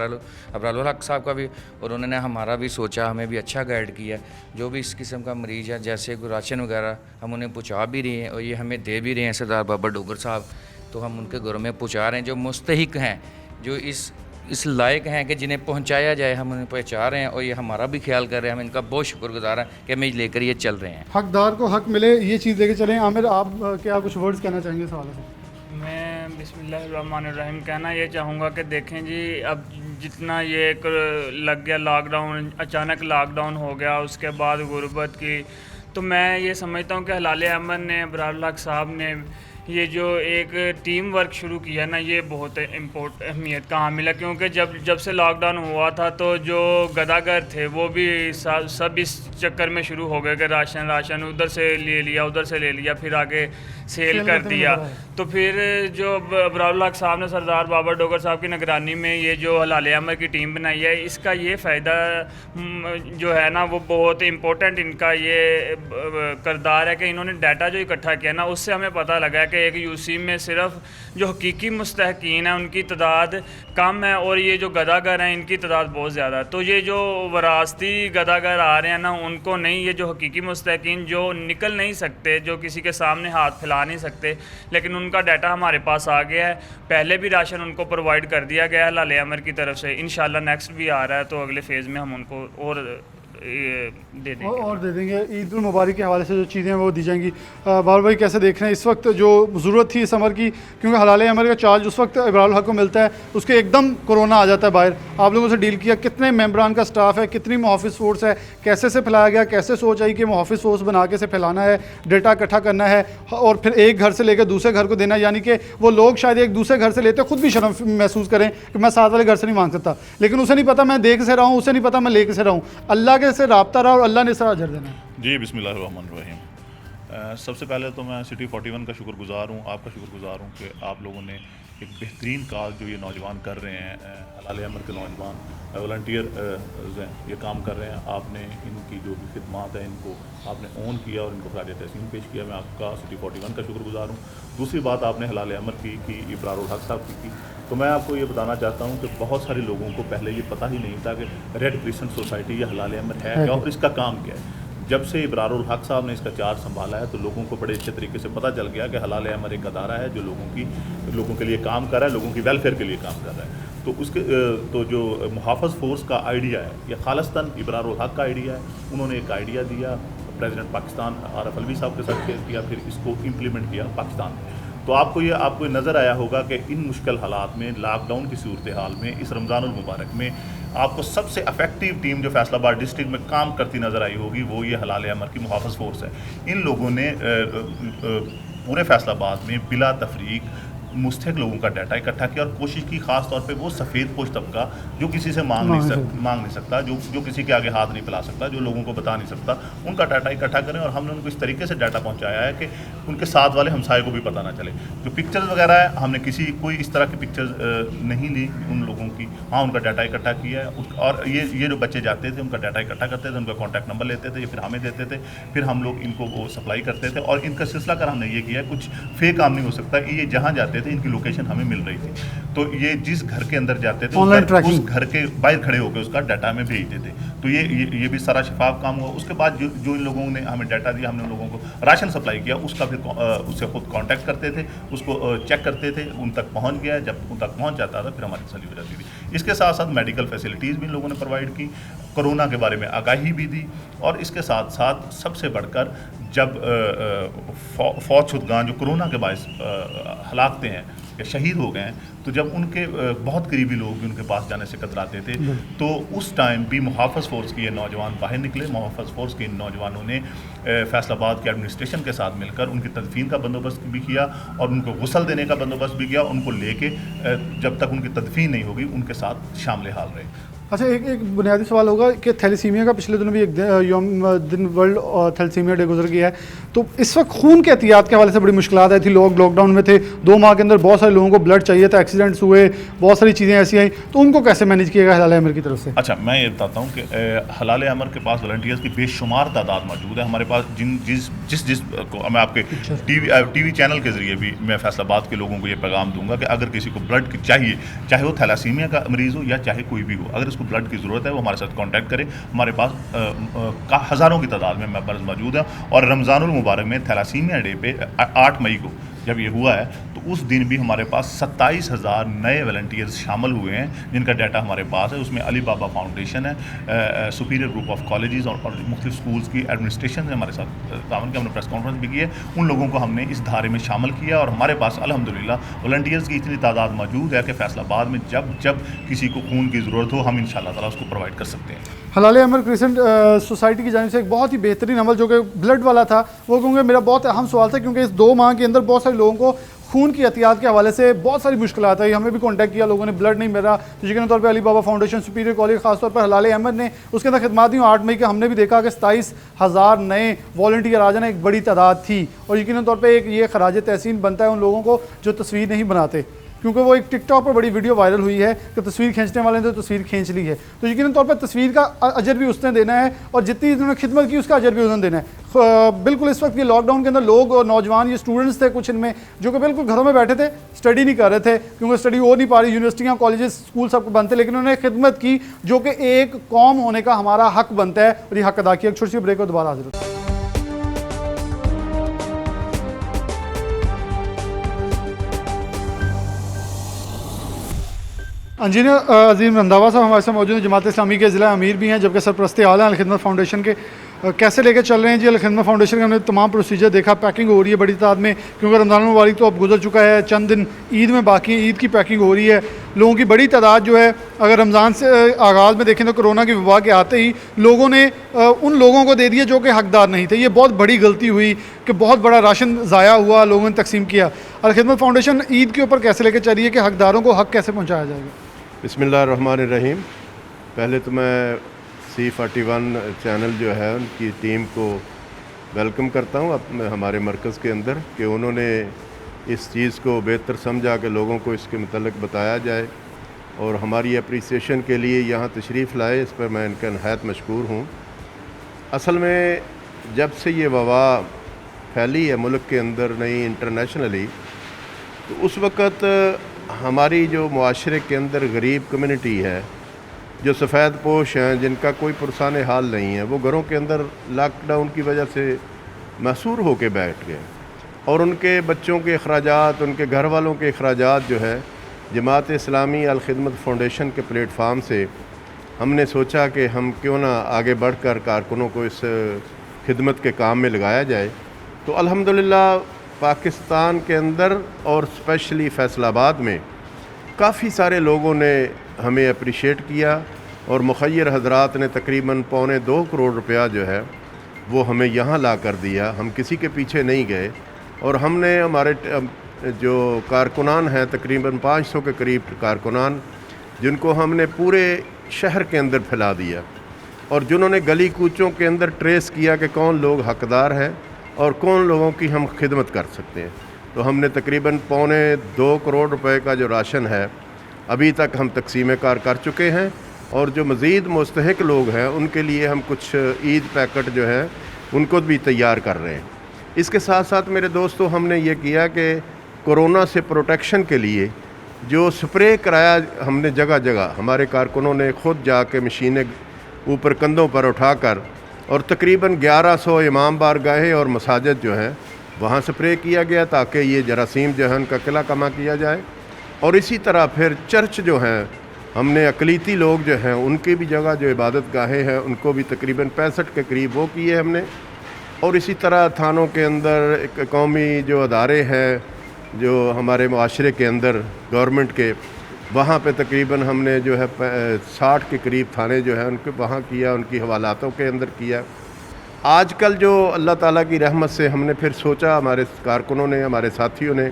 अबरार हक साहब का भी। और उन्होंने हमारा भी सोचा, हमें भी अच्छा गाइड किया। जो भी इस किस्म का मरीज़ है, जैसे कोई राशन वगैरह, हम उन्हें पहुँचा भी रहे हैं और ये हमें दे भी रहे हैं सरदार बाबर डोगर साहब। तो हम उनके घरों में पहुँचा रहे हैं जो मुस्तहिक हैं, जो इस लायक हैं कि जिन्हें पहुँचाया जाए, हम उन्हें पहुँचा रहे हैं और ये हमारा भी ख्याल कर रहे हैं। हम इनका बहुत शुक्रगुजार हैं कि हमें लेकर ये चल रहे हैं। हकदार को हक मिले, ये चीज़ लेकर चलें। आमिर, आप क्या कुछ वर्ड्स कहना चाहेंगे इस हवाले से? मैं बिस्मिल्लाहिर्रहमानिर्रहीम कहना ये चाहूँगा कि देखें जी, अब जितना ये एक लग गया लॉकडाउन, अचानक लॉकडाउन हो गया, उसके बाद गुर्बत की, तो मैं ये समझता हूँ कि हलाल अमल ने, अबरार हक साहब ने ये जो एक टीम वर्क शुरू किया ना, ये बहुत अहमियत का हामिल है, क्योंकि जब से लॉकडाउन हुआ था तो जो गदागर थे वो भी सब इस चक्कर में शुरू हो गए कि राशन उधर से ले लिया, उधर से ले लिया, फिर आगे सेल कर दिया। तो फिर जो अबरारुल हक साहब ने सरदार बाबर डोगर साहब की निगरानी में ये जो हलाल अमर की टीम बनाई है, इसका ये फ़ायदा जो है ना वो बहुत इम्पोर्टेंट इनका ये किरदार है कि इन्होंने डाटा जो इकट्ठा किया ना, उससे हमें पता लगा है कि एक यूसी में सिर्फ जो हकीकी मुस्तहकीन है उनकी तादाद कम है और ये जो गदागर हैं इनकी तादाद बहुत ज़्यादा है। तो ये जो वरासती गदागर आ रहे हैं ना, उनको नहीं, ये जो हकीकी मुस्तहकीन जो निकल नहीं सकते, जो किसी के सामने हाथ फैला नहीं सकते, लेकिन उनका डाटा हमारे पास आ गया है। पहले भी राशन उनको प्रोवाइड कर दिया गया है हलाल अमर की तरफ से, इंशाल्लाह नेक्स्ट भी आ रहा है, तो अगले फेज़ में हम उनको और दे देंगे और दे देंगे। ईद उल मुबारक के हवाले से जो चीज़ें हैं वो दी जाएंगी। बाबर भाई कैसे देख रहे हैं इस वक्त जो ज़रूरत थी इस अमर की, क्योंकि हलाल अमर का चार्ज उस वक्त अबरारुल हक को मिलता है, उसके एकदम कोरोना आ जाता है बाहर, आप लोगों से डील किया, कितने मेंबरान का स्टाफ है, कितनी मुहाफ़िज़ फ़ोर्स है, कैसे से फैलाया गया, कैसे सोच आई कि मुहाफ़िज़ फ़ोर्स बना के से फैलाना है, डेटा इकट्ठा करना है और फिर एक घर से लेकर दूसरे घर को देना, यानी कि वो लोग शायद एक दूसरे घर से लेते खुद भी शर्म महसूस करें कि मैं साथ वाले घर से नहीं मांग सकता, लेकिन उसे नहीं पता मैं दे के से रहा हूँ, उसे नहीं पता मैं ले के से रहा हूँ, अल्लाह के से रब्ता रहा और अल्लाह ने सारा अजर देना है। जी बिस्मिल्लाहिर्रहमानिर्रहीम। सबसे पहले तो मैं सिटी 41 का शुक्रगुजार हूँ, आपका शुक्रगुजार हूँ कि आप लोगों ने एक बेहतरीन काज जो ये नौजवान कर रहे हैं, हलाल अमर के नौजवान वॉलंटियर ये काम कर रहे हैं, आपने इनकी जो भी खिदमात है इनको आपने ऑन किया और इनको खराज तहसीन पेश किया, मैं आपका सिटी 41 का शुक्रगुजार हूँ। दूसरी बात आपने हलाल अमर की अबरारुल हक साहब की, तो मैं आपको ये बताना चाहता हूँ कि बहुत सारे लोगों को पहले ये पता ही नहीं था कि रेड क्रिसेंट सोसाइटी या हलाल अमर है क्या और इसका काम क्या है। जब से अबरारुल हक साहब ने इसका चार्ज संभाला है तो लोगों को बड़े अच्छे तरीके से पता चल गया कि हलाल अमर एक अदारा है जो लोगों के लिए काम कर रहा है, लोगों की वेलफेयर के लिए काम कर रहा है। तो उसके तो जो मुहाफ़िज़ फ़ोर्स का आइडिया है यह खालिस्तान अबरारुल हक का आइडिया है, उन्होंने एक आइडिया दिया, प्रेसिडेंट पाकिस्तान आरफ अलवी साहब के साथ शेयर किया, फिर इसको इम्प्लीमेंट किया पाकिस्तान में। तो आपको ये नज़र आया होगा कि इन मुश्किल हालात में, लॉकडाउन की सूरत हाल में, इस रमज़ानुल मुबारक में आपको सबसे इफेक्टिव टीम जो फैसलाबाद डिस्ट्रिक्ट में काम करती नज़र आई होगी वो ये हलाल अमर की मुहाफ़िज़ फ़ोर्स है। इन लोगों ने पूरे फैसलाबाद में बिला तफरीक मुस्तहिक लोगों का डाटा इकट्ठा किया और कोशिश की ख़ास तौर पे वो सफ़ेद पोश तबका जो किसी से मांग नहीं सकता, जो किसी के आगे हाथ नहीं फैला सकता, जो लोगों को बता नहीं सकता, उनका डाटा इकट्ठा करें। और हमने उनको इस तरीके से डाटा पहुंचाया है कि उनके साथ वाले हमसाए को भी पता ना चले। जो पिक्चर्स वगैरह है हमने कोई इस तरह की पिक्चर्स नहीं ली उन लोगों की, हाँ उनका डाटा इकट्ठा किया है। और ये जो बच्चे जाते थे उनका डाटा इकट्ठा करते थे, उनका कॉन्टैक्ट नंबर लेते थे, फिर हमें देते थे, फिर हम लोग इनको वो सप्लाई करते थे। और इनका सिलसिला कर हमने ये किया, कुछ फेक काम नहीं हो सकता, ये जहाँ जाते थे इनकी लोकेशन हमें मिल रही थी, तो ये जिस घर के अंदर जाते थे उस घर के बाहर खड़े होकर उसका डाटा में भेजते थे। तो ये भी सारा शफाफ काम हुआ। उसके बाद जो इन लोगों ने हमें डाटा दिया, हमने उन लोगों को राशन सप्लाई किया, उसका फिर उससे खुद कांटेक्ट करते थे, उसको चेक करते थे, उन तक पहुंच गया, जब उन तक पहुंच जाता था फिर हमारी तसल्ली हो जाती थी। इसके साथ साथ मेडिकल फैसिलिटीज़ भी इन लोगों ने प्रोवाइड की, कोरोना के बारे में आगाही भी दी, और इसके साथ साथ सबसे बढ़कर जब फौत शुदगान जो कोरोना के बायस हलाकते हैं या शहीद हो गए हैं, तो जब उनके बहुत करीबी लोग भी उनके पास जाने से कतराते थे, तो उस टाइम भी मुहाफ़िज़ फ़ोर्स के ये नौजवान बाहर निकले। मुहाफ़िज़ फ़ोर्स के इन नौजवानों ने फैसलाबाद के एडमिनिस्ट्रेशन के साथ मिलकर उनकी तदफीन का बंदोबस्त भी किया और उनको गुस्ल देने का बंदोबस्त भी किया। उनको लेके जब तक उनकी तदफीन नहीं होगी उनके साथ शामिल हाल रहे। अच्छा, एक बुनियादी सवाल होगा कि थैलेसीमिया का पिछले दिनों भी एक दिन वर्ल्ड थैलेसीमिया डे गुजर गया है, तो इस वक्त खून के एहतियात के हवाले से बड़ी मुश्किलात आई थी। लोग लॉकडाउन में थे, 2 माह के अंदर बहुत सारे लोगों को ब्लड चाहिए था, एक्सीडेंट्स हुए, बहुत सारी चीज़ें ऐसी आई, तो उनको कैसे मैनेज किया गया हलाल अमर की तरफ से? अच्छा, मैं ये बताता हूँ कि हलाल अमर के पास वॉलंटियर्स की बेशुमार तादाद मौजूद है। हमारे पास जिस मैं आपके टीवी चैनल के ज़रिए भी मैं फैसलाबाद के लोगों को ये पैगाम दूंगा कि अगर किसी को ब्लड चाहिए, चाहे वो थैलेसीमिया का मरीज़ हो या चाहे कोई भी हो, अगर उसको ब्लड की ज़रूरत है वो हमारे साथ कांटेक्ट करें। हमारे पास हज़ारों की तादाद में मेंबर्स मौजूद हैं। और रमज़ानुल मुबारक में थैलेसीमिया डे पे 8 मई को जब ये हुआ है तो उस दिन भी हमारे पास 27,000 नए वॉलंटियर्स शामिल हुए हैं जिनका डाटा हमारे पास है। उसमें अली बाबा फाउंडेशन है, सुपीरियर ग्रुप ऑफ कॉलेजेस और मुख्तलिफ स्कूल्स की एडमिनिस्ट्रेशन ने हमारे साथ तावन किया। हमने प्रेस कॉन्फ्रेंस भी की है, उन लोगों को हमने इस धारे में शामिल किया और हमारे पास अल्हम्दुलिल्लाह वॉलंटियर्स की इतनी तादाद मौजूद है कि फैसलाबाद में जब किसी को खून की ज़रूरत हो हम इंशाअल्लाह ताला उसको प्रोवाइड कर सकते हैं। हलाल अमर क्रिसेंट सोसाइटी की जानिब से एक बहुत ही बेहतरीन अमल जो कि ब्लड वाला था, वो क्योंकि मेरा बहुत अहम सवाल था, क्योंकि इस 2 माह के अंदर बहुत सारे सारे लोगों को खून की एहतियात के हवाले से बहुत सारी मुश्किलात आई। हमें भी कांटेक्ट किया लोगों ने, ब्लड नहीं मिल रहा, तो यकीन तौर पे अली बाबा फाउंडेशन सुपीरियर कॉलेज खासतौर पर हलाल अहमद ने उसके अंदर खिदमत दी। 8 मई के हमने भी देखा कि 27,000 नए वॉलंटियर आ जाना एक बड़ी तादाद थी। और यकीन तौर पर एक ये खराज तहसीन बनता है उन लोगों को जो तस्वीर नहीं बनाते, क्योंकि वो एक टिकटॉक पर बड़ी वीडियो वायरल हुई है कि तस्वीर खींचने वाले ने तो तस्वीर खींच ली है। तो यकीन तौर पर तस्वीर का अजर भी उसने देना है और जितनी उन्होंने खिदमत की उसका अजर भी उन्होंने देना है। बिल्कुल इस वक्त ये लॉकडाउन के अंदर लोग और नौजवान, ये स्टूडेंट्स थे कुछ इनमें, जो कि बिल्कुल घरों में बैठे थे, स्टडी नहीं कर रहे थे, क्योंकि स्टडी हो नहीं पा रही, यूनिवर्सिटियाँ कॉलेजेस स्कूल सबको बंद थे, लेकिन उन्होंने खिदमत की जो कि एक कौम होने का हमारा हक बनता है और ये हक अदा किया। एक छोटी सी ब्रेक को दोबारा हाजिर होता है। इंजीनियर अजीम रंधावा साहब हमारे साथ मौजूद हैं, जमात इस्लामी के ज़िला अमीर भी हैं, जबकि सरपरस्त आला अल खिदमत फाउंडेशन के। कैसे लेके चल रहे हैं जी अल खिदमत फाउंडेशन के? हमने तमाम प्रोसीजर देखा, पैकिंग हो रही है बड़ी तादाद में, क्योंकि रमज़ान मुबारक तो अब गुजर चुका है, चंद दिन ईद में बाकी है, ईद की पैकिंग हो रही है। लोगों की बड़ी तादाद जो है, अगर रमज़ान से आगाज़ में देखें तो कोरोना की वबा के आते ही लोगों ने उन लोगों को दे दिया जो कि हकदार नहीं थे। ये बहुत बड़ी गलती हुई कि बहुत बड़ा राशन ज़ाया हुआ, लोगों ने तकसीम किया। अल खिदमत फाउंडेशन ईद के ऊपर कैसे लेके चल रही है कि हकदारों को हक कैसे पहुँचाया जाएगा? बिस्मिल्लाहिर्रहमानिर्रहीम। पहले तो मैं C41 चैनल जो है उनकी टीम को वेलकम करता हूँ हमारे मरकज़ के अंदर, कि उन्होंने इस चीज़ को बेहतर समझा कि लोगों को इसके मतलब बताया जाए और हमारी अप्रिसिएशन के लिए यहाँ तशरीफ़ लाए। इस पर मैं इनका नहायत मशकूर हूँ। असल में जब से ये वबा फैली है मुल्क के अंदर, नहीं इंटरनेशनली, तो उस वक़्त हमारी जो मुआशरे के अंदर गरीब कम्युनिटी है, जो सफ़ेद पोश हैं, जिनका कोई पुरसान हाल नहीं है, वो घरों के अंदर लॉकडाउन की वजह से महसूर होकर बैठ गए और उनके बच्चों के अखराजात, उनके घर वालों के अखराजात जो है, जमात इस्लामी अल खिदमत फाउंडेशन के प्लेटफार्म से हमने सोचा कि हम क्यों ना आगे बढ़कर कारकुनों को इस खिदमत के काम में लगाया जाए। तो अल्हम्दुलिल्लाह पाकिस्तान के अंदर और स्पेशली फैसलाबाद में काफ़ी सारे लोगों ने हमें अप्रिशिएट किया और मुखय्यर हजरात ने तकरीबन 2.25 करोड़ रुपया जो है वो हमें यहाँ ला कर दिया। हम किसी के पीछे नहीं गए और हमने हमारे जो कारकुनान हैं, तकरीबन 500 के करीब कारकुनान, जिनको हमने पूरे शहर के अंदर फैला दिया और जिन्होंने गली कूचों के अंदर ट्रेस किया कि कौन लोग हकदार हैं और कौन लोगों की हम खिदमत कर सकते हैं। तो हमने तकरीबन 2.25 करोड़ रुपए का जो राशन है अभी तक हम तकसीम कार कर चुके हैं और जो मज़ीद मुस्तहिक लोग हैं उनके लिए हम कुछ ईद पैकेट जो है उनको भी तैयार कर रहे हैं। इसके साथ साथ मेरे दोस्तों, हमने ये किया कि कोरोना से प्रोटेक्शन के लिए जो स्प्रे कराया हमने जगह जगह, हमारे कारकुनों ने ख़ुद जाके मशीनें ऊपर कंधों पर उठाकर और तकरीबन 1100 इमाम बारगाहें और मसाजिद जो हैं वहाँ स्प्रे किया गया ताकि ये जरासीम जो है उनका किला कमा किया जाए। और इसी तरह फिर चर्च जो हैं, हमने अकलीती लोग जो हैं उनकी भी जगह जो इबादत गाहें हैं उनको भी तकरीबन 65 के करीब वो किए हमने। और इसी तरह थानों के अंदर एक कौमी जो अदारे हैं जो हमारे माशरे के अंदर गवर्नमेंट के, वहाँ पे तकरीबन हमने जो है 60 के करीब थाने जो है उनके वहाँ किया, उनकी हवालातों के अंदर किया। आजकल जो अल्लाह ताला की रहमत से हमने फिर सोचा, हमारे कारकुनों ने, हमारे साथियों ने,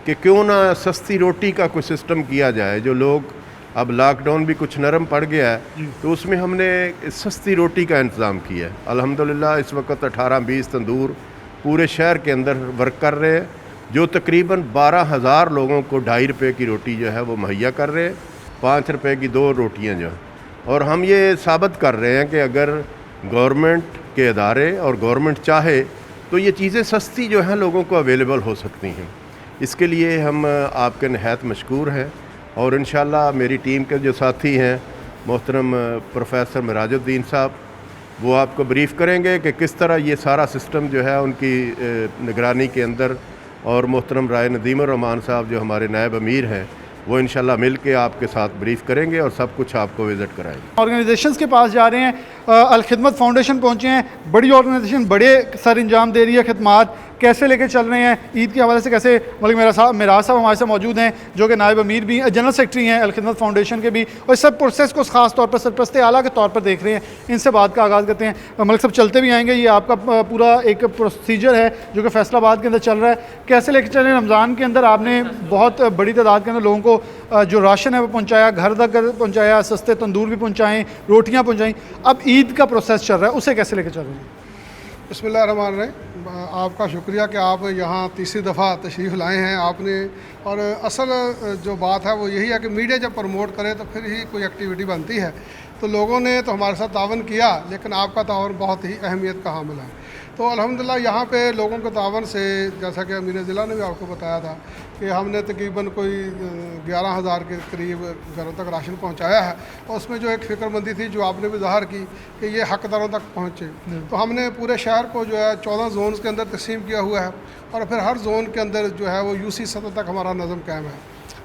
कि क्यों ना सस्ती रोटी का कोई सिस्टम किया जाए। जो लोग अब लॉकडाउन भी कुछ नरम पड़ गया है तो उसमें हमने सस्ती रोटी का इंतज़ाम किया है। अल्हम्दुलिल्लाह इस वक्त 18-20 तंदूर पूरे शहर के अंदर वर्क कर रहे हैं, जो तकरीबन 12,000 लोगों को 2.5 रुपये की रोटी जो है वो मुहैया कर रहे हैं, 5 रुपये की 2 रोटियां जो हैं। और हम ये साबित कर रहे हैं कि अगर गवर्नमेंट के अदारे और गवर्नमेंट चाहे तो ये चीज़ें सस्ती जो हैं लोगों को अवेलेबल हो सकती हैं। इसके लिए हम आपके नहायत मशकूर हैं और इंशाअल्लाह मेरी टीम के जो साथी हैं मोहतरम प्रोफेसर मिराजुद्दीन साहब, वो आपको ब्रीफ़ करेंगे कि किस तरह ये सारा सिस्टम जो है उनकी निगरानी के अंदर, और मोहतरम राय नदीम रहमान साहब जो हमारे नायब अमीर हैं वो इंशाल्लाह मिल के आपके साथ ब्रीफ़ करेंगे और सब कुछ आपको विज़िट कराएंगे। ऑर्गेनाइजेशंस के पास जा रहे हैं, अल खिदमत फाउंडेशन पहुँचे हैं, बड़ी ऑर्गेनाइजेशन बड़े सर अंजाम दे रही है खिदमात, कैसे लेके चल रहे हैं ईद के हवाले से, कैसे मलिक मिराज साहब हमारे साथ मौजूद हैं जो कि नायब अमीर भी जनरल सेक्रेटरी हैं अल-खिदमत फाउंडेशन के भी, और इस सब प्रोसेस को ख़ास तौर पर सरपरस्त आला के तौर पर देख रहे हैं। इनसे बात का आगाज़ करते हैं। मलिक साहब चलते भी आएंगे, ये आपका पूरा एक प्रोसीजर है जो कि फैसलाबाद के अंदर चल रहा है, कैसे लेके चलें? रमज़ान के अंदर आपने बहुत बड़ी तादाद के अंदर लोगों को जो राशन है वो पहुँचाया, घर तक पहुँचाया, सस्ते तंदूर भी पहुँचाएँ, रोटियाँ पहुँचाई, अब ईद का प्रोसेस चल रहा है, उसे कैसे लेके चल रहे हैं? बिस्मिल्लाहिर्रहमानिर्रहीम, आपका शुक्रिया कि आप यहाँ तीसरी दफ़ा तशरीफ़ लाए हैं आपने। और असल जो बात है वो यही है कि मीडिया जब प्रमोट करे तो फिर ही कोई एक्टिविटी बनती है। तो लोगों ने तो हमारे साथ तावन किया, लेकिन आपका तावन बहुत ही अहमियत का हामिल है। तो अल्हम्दुलिल्लाह यहाँ पे लोगों के तावन से, जैसा कि अमीर ज़िला ने भी आपको बताया था कि हमने तकरीबन कोई 11,000 के करीब घरों तक राशन पहुँचाया है। और उसमें जो एक फ़िक्रमंदी थी जो आपने भी ज़ाहिर की कि ये हकदारों तक पहुँचे, तो हमने पूरे शहर को जो है 14 जोन्स के अंदर तकसीम किया हुआ है, और फिर हर जोन के अंदर जो है वो यूसी सतह तक हमारा नज़म कायम है।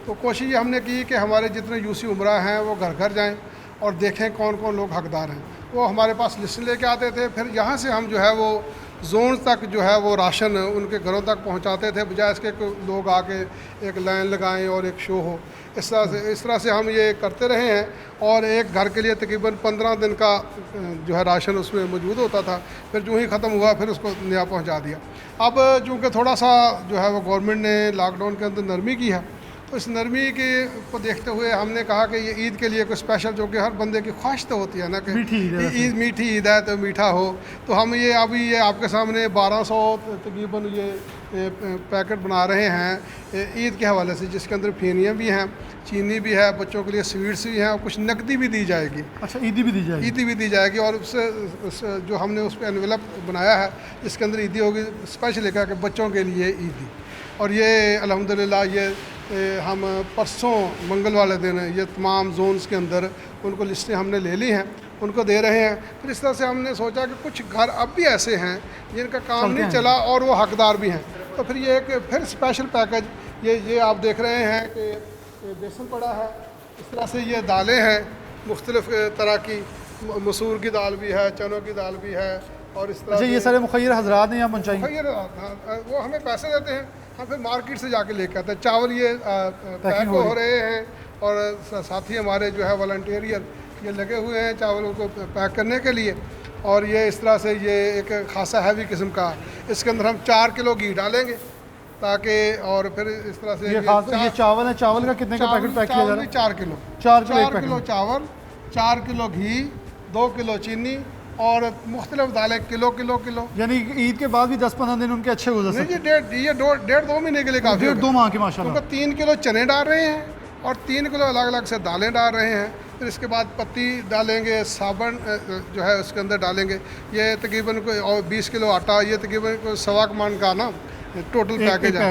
तो कोशिश ये हमने की कि हमारे जितने यूसी उमरा हैं वो घर घर जाएँ और देखें कौन कौन लोग हकदार हैं। वो हमारे पास लिस्ट लेके आते थे, फिर यहाँ से हम जो है वो जोन तक जो है वो राशन उनके घरों तक पहुँचाते थे, बजाय इसके लोग आके एक लाइन लगाएं और एक शो हो। इस तरह से हम ये करते रहे हैं, और एक घर के लिए तकरीबन 15 दिन का जो है राशन उसमें मौजूद होता था। फिर जो ही ख़त्म हुआ फिर उसको नया पहुँचा दिया। अब चूँकि थोड़ा सा जो है वो गवर्नमेंट ने लॉकडाउन के अंदर नरमी की है, तो इस नरमी को देखते हुए हमने कहा कि ये ईद के लिए कोई स्पेशल, जो कि हर बंदे की ख्वाहिश तो होती है ना कि ईद मीठी ईद है तो मीठा हो। तो हम ये अभी ये आपके सामने 1200 तकरीबन ये पैकेट बना रहे हैं ईद के हवाले से, जिसके अंदर फेनियाँ भी हैं, चीनी भी है, बच्चों के लिए स्वीट्स भी हैं, और कुछ नकदी भी दी जाएगी। अच्छा, ईदी भी दी जाएगी? ईदी भी दी जाएगी, और उससे जो हमने उस पर एनवेलप बनाया है जिसके अंदर ईदी होगी, स्पेशल लिखा कि बच्चों के लिए ईदी। और ये अल्हम्दुलिल्लाह ये हम परसों मंगल वाले दिन ये तमाम जोन्स के अंदर उनको लिस्टें हमने ले ली हैं, उनको दे रहे हैं। फिर इस तरह से हमने सोचा कि कुछ घर अब भी ऐसे हैं जिनका काम नहीं चला और वो हकदार भी हैं, तो फिर ये एक फिर स्पेशल पैकेज ये आप देख रहे हैं कि बेसन पड़ा है, इस तरह से ये दालें हैं मुख्तलिफ़ तरह की, मसूर की दाल भी है, चनों की दाल भी है, और इस तरह ये सारे मुखैर हजरात ने यहाँ पहुँचाएंगे? मुखैर वो हमें पैसे देते हैं, हम फिर मार्केट से जाके लेके आते हैं। चावल ये पैक हो रहे हैं, और साथी हमारे जो है वॉलंटियर ये लगे हुए हैं चावलों को पैक करने के लिए। और ये इस तरह से ये एक खासा हैवी किस्म का, इसके अंदर हम 4 किलो घी डालेंगे ताकि, और फिर इस तरह से ये चावल है, चावल का कितने का पैकेट पैक किया जा रहा है? 4 किलो 4 किलो चावल, 4 किलो घी, 2 किलो चीनी, और मुख्तलिफ दालें किलो। यानी ईद के बाद भी 10-15 दिन उनके अच्छे गुजर सकते हैं? ये 1.5-2 महीने के लिए काफ़ी, 1.5-2 माह के माशाल्लाह। 3 किलो चने डाल रहे हैं और 3 किलो अलग अलग से दालें डाल रहे हैं। फिर इसके बाद पत्ती डालेंगे, साबुन जो है उसके अंदर डालेंगे। ये तकरीबन कोई, और 20 किलो आटा, ये तकरीबन कोई 1.25 मन का ना टोटल पैकेज है,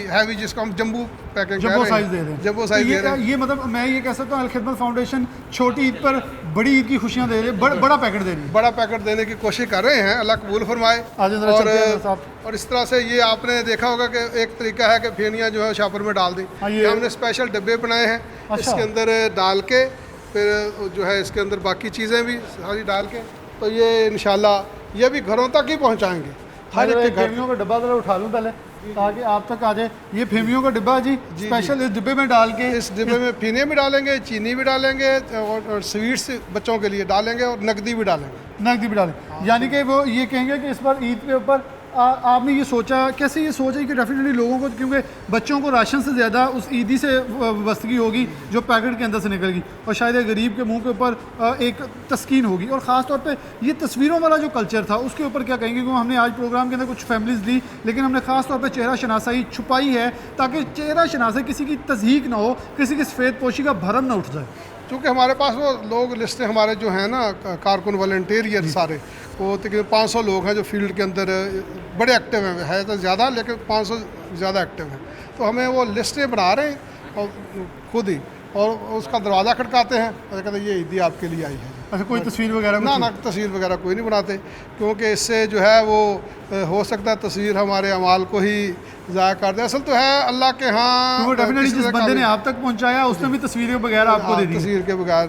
हैवी जिसको हम जम्बू पैकेज जम्बो साइज दे रहे हैं। जम्बो साइज दे रहे हैं। ये मतलब मैं ये कह सकता हूँ अल-खिदमत फाउंडेशन छोटी ईद पर बड़ी ईद की खुशियाँ दे रही है, बड़ा पैकेट दे रही है। बड़ा पैकेट देने की कोशिश कर रहे हैं, अल्लाह कबूल फरमाए। और इस तरह से ये आपने देखा होगा कि एक तरीका है कि फेनियाँ जो है शापर में डाल दी, हमने स्पेशल डब्बे बनाए हैं, इसके अंदर डाल के फिर जो है इसके अंदर बाकी चीज़ें भी सारी डाल के, तो ये इंशाल्लाह ये भी घरों तक ही पहुँचाएँगे। हर एक फेमियों का डब्बा जरा उठा लूँ पहले ताकि आप तक आ जाए। ये फेमियों का डिब्बा जी स्पेशल इस डिब्बे में डाल के, इस डिब्बे में फेनियाँ भी डालेंगे, चीनी भी डालेंगे, और स्वीट्स बच्चों के लिए डालेंगे, और नकदी भी डालेंगे। यानी कि वो ये कहेंगे कि इस बार ईद के ऊपर आपने ये सोचा, कैसे ये सोचा कि डेफिनेटली लोगों को, क्योंकि बच्चों को राशन से ज़्यादा उस ईदी से वाबस्तगी होगी जो पैकेट के अंदर से निकलेगी, और शायद गरीब के मुंह के ऊपर एक तस्कीन होगी। और ख़ास तौर पे ये तस्वीरों वाला जो कल्चर था उसके ऊपर क्या कहेंगे? क्योंकि हमने आज प्रोग्राम के अंदर कुछ फैमिलीज़ ली, लेकिन हमने ख़ास तौर पर चेहरा शनासाई छुपाई है ताकि चेहरा शनासाई किसी की तज़हीक ना हो, किसी की सफ़ेद पोशी का भरम ना उठ जाए। चूँकि हमारे पास वो लोग लिस्टें हमारे जो हैं ना कारकुन वॉलंटियर सारे, वो तकरीबन 500 लोग हैं जो फील्ड के अंदर बड़े एक्टिव हैं, है तो ज़्यादा लेकिन 500 ज़्यादा एक्टिव हैं। तो हमें वो लिस्टें बना रहे हैं और खुद ही, और उसका दरवाज़ा खटकाते हैं और कहते हैं ये ईदी आपके लिए आई है। अच्छा, कोई तस्वीर वगैरह? ना तस्वीर वगैरह कोई नहीं बनाते, क्योंकि इससे जो है वो हो सकता है तस्वीर हमारे अमाल को ही ज़ाया कर दे। असल तो है अल्लाह के यहाँ, डेफिनेटली जिस बंदे ने आप तक पहुँचाया उसने भी तस्वीर के बगैर आपको दे दी, तस्वीर के बगैर।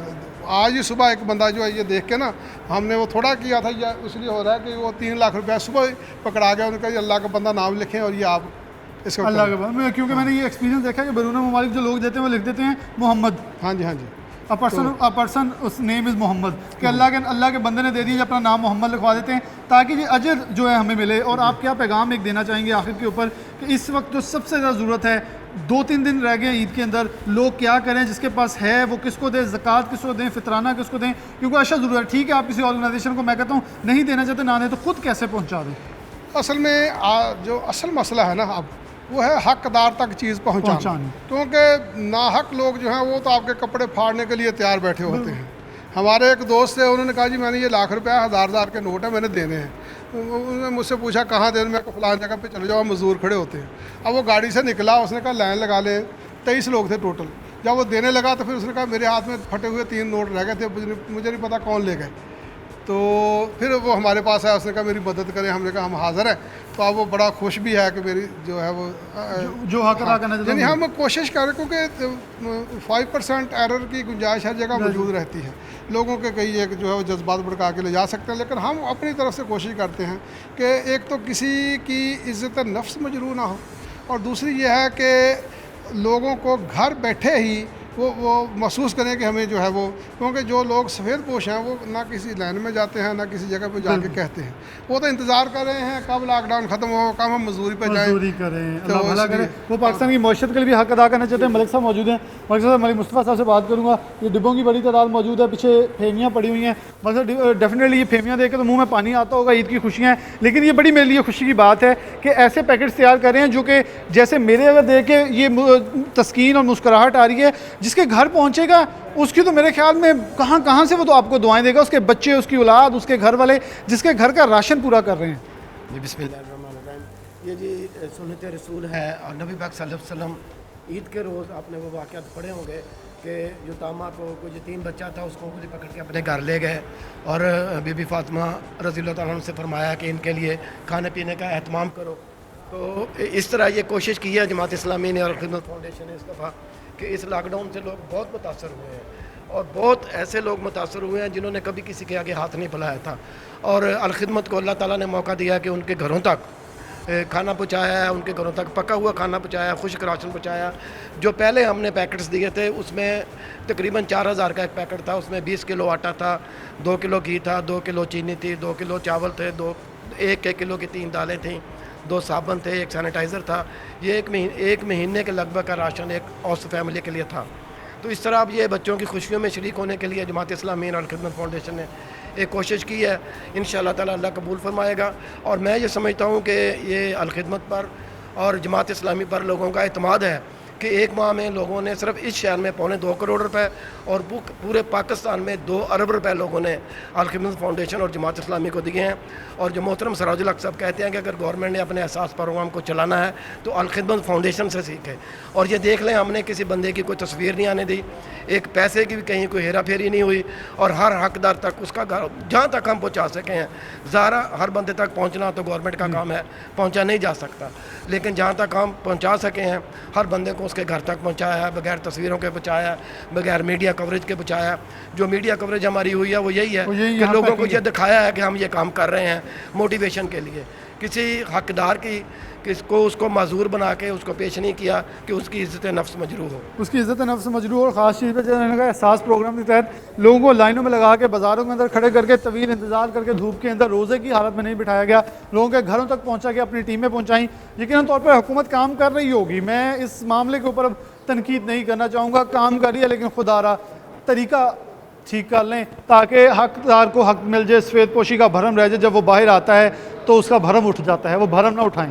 आज ही सुबह एक बंदा जो है ये देख के ना, हमने वो थोड़ा किया था, या इसलिए हो रहा है कि वो 3 लाख रुपया सुबह पकड़ा गया, उन्होंने कहा ये अल्लाह का बंदा नाम लिखें और ये आप इसको अल्लाह के बंदा, क्योंकि मैंने ये एक्सपीरियंस देखा है कि बैरून ममालिक जो लोग देते हैं वो लिख देते हैं मोहम्मद। हाँ जी, हाँ जी, अ पर्सन उस नेम इज़ मोहम्मद, कि अल्लाह के बंदे ने दे दिया, अपना नाम मोहम्मद लिखवा देते हैं ताकि ये अजर जो है हमें मिले। और आप क्या पैगाम एक देना चाहेंगे आखिर के ऊपर कि इस वक्त जो सबसे ज़्यादा ज़रूरत है, 2-3 दिन रह गए ईद के अंदर, लोग क्या करें? जिसके पास है वो किसको दें, ज़कात किसको दें, फितराना किसको दें? क्योंकि अच्छा ज़रूरत है, ठीक है आप किसी ऑर्गेनाइजेशन को, मैं कहता हूँ नहीं देना चाहते ना दें, तो ख़ुद कैसे पहुँचा दें? असल में जो असल मसला है ना अब वो है हकदार तक चीज़ पहुँचाना, क्योंकि नाहक लोग जो हैं वो तो आपके कपड़े फाड़ने के लिए तैयार बैठे होते हैं। हमारे एक दोस्त है, उन्होंने कहा जी मैंने ये लाख रुपया 1000 के नोट है मैंने देने हैं। उन्होंने मुझसे पूछा कहाँ देने, मैं फलान जगह पे चले जाओ, मज़दूर खड़े होते हैं। अब वो गाड़ी से निकला, उसने कहा लाइन लगा ले, 23 लोग थे टोटल। जब वो देने लगा तो फिर उसने कहा मेरे हाथ में फटे हुए 3 नोट रह गए थे, मुझे नहीं पता कौन ले गए। तो फिर वो हमारे पास आया, उसने कहा मेरी मदद करें, हमने कहा हम हाज़िर हैं। तो अब वो बड़ा खुश भी है कि मेरी जो है वो जो हक अदा करना यानी हम कोशिश करें, क्योंकि 5% एरर की गुंजाइश हर जगह मौजूद रहती है। लोगों के कई एक जो है वो जज्बात भड़का के ले जा सकते हैं, लेकिन हम अपनी तरफ से कोशिश करते हैं कि एक तो किसी की इज़्ज़त नफ्स मजरूह ना हो, और दूसरी ये है कि लोगों को घर बैठे ही वो महसूस करें कि हमें जो है वो, क्योंकि जो लोग सफ़ेद पोश हैं वो ना किसी लाइन में जाते हैं ना किसी जगह पे जाके कहते हैं, वो तो इंतज़ार कर रहे हैं कब लॉकडाउन ख़त्म हो, कब हम मजदूरी पे जाएं, मजदूरी करें, अल्लाह भला करे। वो पाकिस्तान की मईशत के लिए भी हक अदा करना चाहते हैं। मलिक साहब मौजूद हैं, मलिक साहब मलिक मुस्तफ़ा साहब से बात करूँगा। ये डिब्बों की बड़ी तादाद मौजूद है, पीछे फेमियाँ पड़ी हुई हैं, मतलब डेफिनेटली ये फेमियाँ देख के तो मुँह में पानी आता होगा, ईद की खुशियाँ हैं। लेकिन ये बड़ी मेरे लिए खुशी की बात है कि ऐसे पैकेट्स तैयार कर रहे हैं जो कि जैसे मेरे अगर देख के ये तस्कीन और मुस्कुराहट आ रही है, जिसके घर पहुँचे उसकी तो मेरे ख्याल में कहाँ से वो तो आपको दुआएं देगा, उसके बच्चे, उसकी औलाद, उसके घर वाले जिसके घर का राशन पूरा कर रहे हैं। जी बिस्मिल्लाहिर्रहमानिर्रहीम। ये जी सुन्नत रसूल है, और नबी पाक सल्लल्लाहु अलैहि वसल्लम ईद के रोज़ आपने वो वाक़यात पढ़े होंगे कि जो तामा को कोई यतीम बच्चा था उसको खुद पकड़ के अपने घर ले गए, और बीबी फातिमा रज़ियल्लाहु तआला अन्हा से फरमाया कि इनके लिए खाने पीने का एहतमाम करो। तो इस तरह ये कोशिश की है जमात इस्लामी ने और खिदमत फाउंडेशन ने इस दफ़ा कि इस लॉकडाउन से लोग बहुत मुतासर हुए हैं, और बहुत ऐसे लोग मुतासर हुए हैं जिन्होंने कभी किसी के आगे हाथ नहीं फैलाया था, और अलखिदमत को अल्लाह ताला ने मौका दिया कि उनके घरों तक खाना पहुँचाया है, उनके घरों तक पका हुआ खाना पहुँचाया, खुश्क राशन पहुँचाया। जो पहले हमने पैकेट्स दिए थे उसमें तकरीबन 4000 का एक पैकेट था, उसमें 20 किलो आटा था, 2 किलो घी था, 2 किलो चीनी थी, 2 किलो चावल थे, 1 किलो की 3 दालें थीं, 2 साबुन थे, 1 सैनिटाइज़र था। ये एक महीने के लगभग का राशन एक औसत फैमिली के लिए था। तो इस तरह अब ये बच्चों की खुशियों में शरीक होने के लिए जमात इस्लामी और खिदमत फाउंडेशन ने एक कोशिश की है। इंशाअल्लाह ताला अल्लाह कबूल फरमाएगा। और मैं ये समझता हूँ कि ये अलखिदमत पर और जमात इस्लामी पर लोगों का एतमाद है कि एक माह में लोगों ने सिर्फ इस शहर में 2.25 करोड़ रुपए और पूरे पाकिस्तान में 2 अरब रुपए लोगों ने अलखिदमत फाउंडेशन और जमात इस्लामी को दिए हैं। और जो मोहतरम सराजुल हक साहब कहते हैं कि अगर गवर्नमेंट ने अपने एहसास प्रोग्राम को चलाना है तो अलखिदमत फाउंडेशन से सीखे। और ये देख लें, हमने किसी बंदे की कोई तस्वीर नहीं आने दी, एक पैसे की भी कहीं कोई हेरा फेरी नहीं हुई, और हर हकदार तक उसका घर जहाँ तक हम पहुँचा सके हैं। ज़ारा हर बंदे तक पहुँचना तो गवर्नमेंट का काम है, पहुँचा नहीं जा सकता, लेकिन जहाँ तक हम पहुँचा सके हैं हर बंदे को उसके घर तक पहुँचाया है, बगैर तस्वीरों के पहुँचाया है, बगैर मीडिया कवरेज के पहुँचाया है। जो मीडिया कवरेज हमारी हुई है वो यही है कि लोगों को ये दिखाया है कि हम ये काम कर रहे हैं मोटिवेशन के लिए। किसी हकदार की किसको उसको माजूर बना के उसको पेश नहीं किया कि उसकी इज़्ज़त नफ्स मजरूह हो, उसकी इज़्ज़त नफ्स मजरूह। और ख़ास चीज़ पर जो एहसास प्रोग्राम के तहत लोगों को लाइनों में लगा के बाज़ारों के अंदर खड़े करके तवील इंतज़ार करके धूप के अंदर रोज़े की हालत में नहीं बिठाया गया, लोगों के घरों तक पहुँचा गया, अपनी टीमें पहुँचाई। यकीनन तौर पर हुकूमत काम कर रही होगी, मैं इस मामले के ऊपर अब तनकीद नहीं करना चाहूँगा, काम कर रही है, लेकिन खुदारा तरीका ठीक कर लें ताकि हकदार को हक मिल जाए। सफ़ेद पोशी का भरम रह जाए, जब वो बाहर आता है तो उसका भरम उठ जाता है, वो भरम ना उठाएं।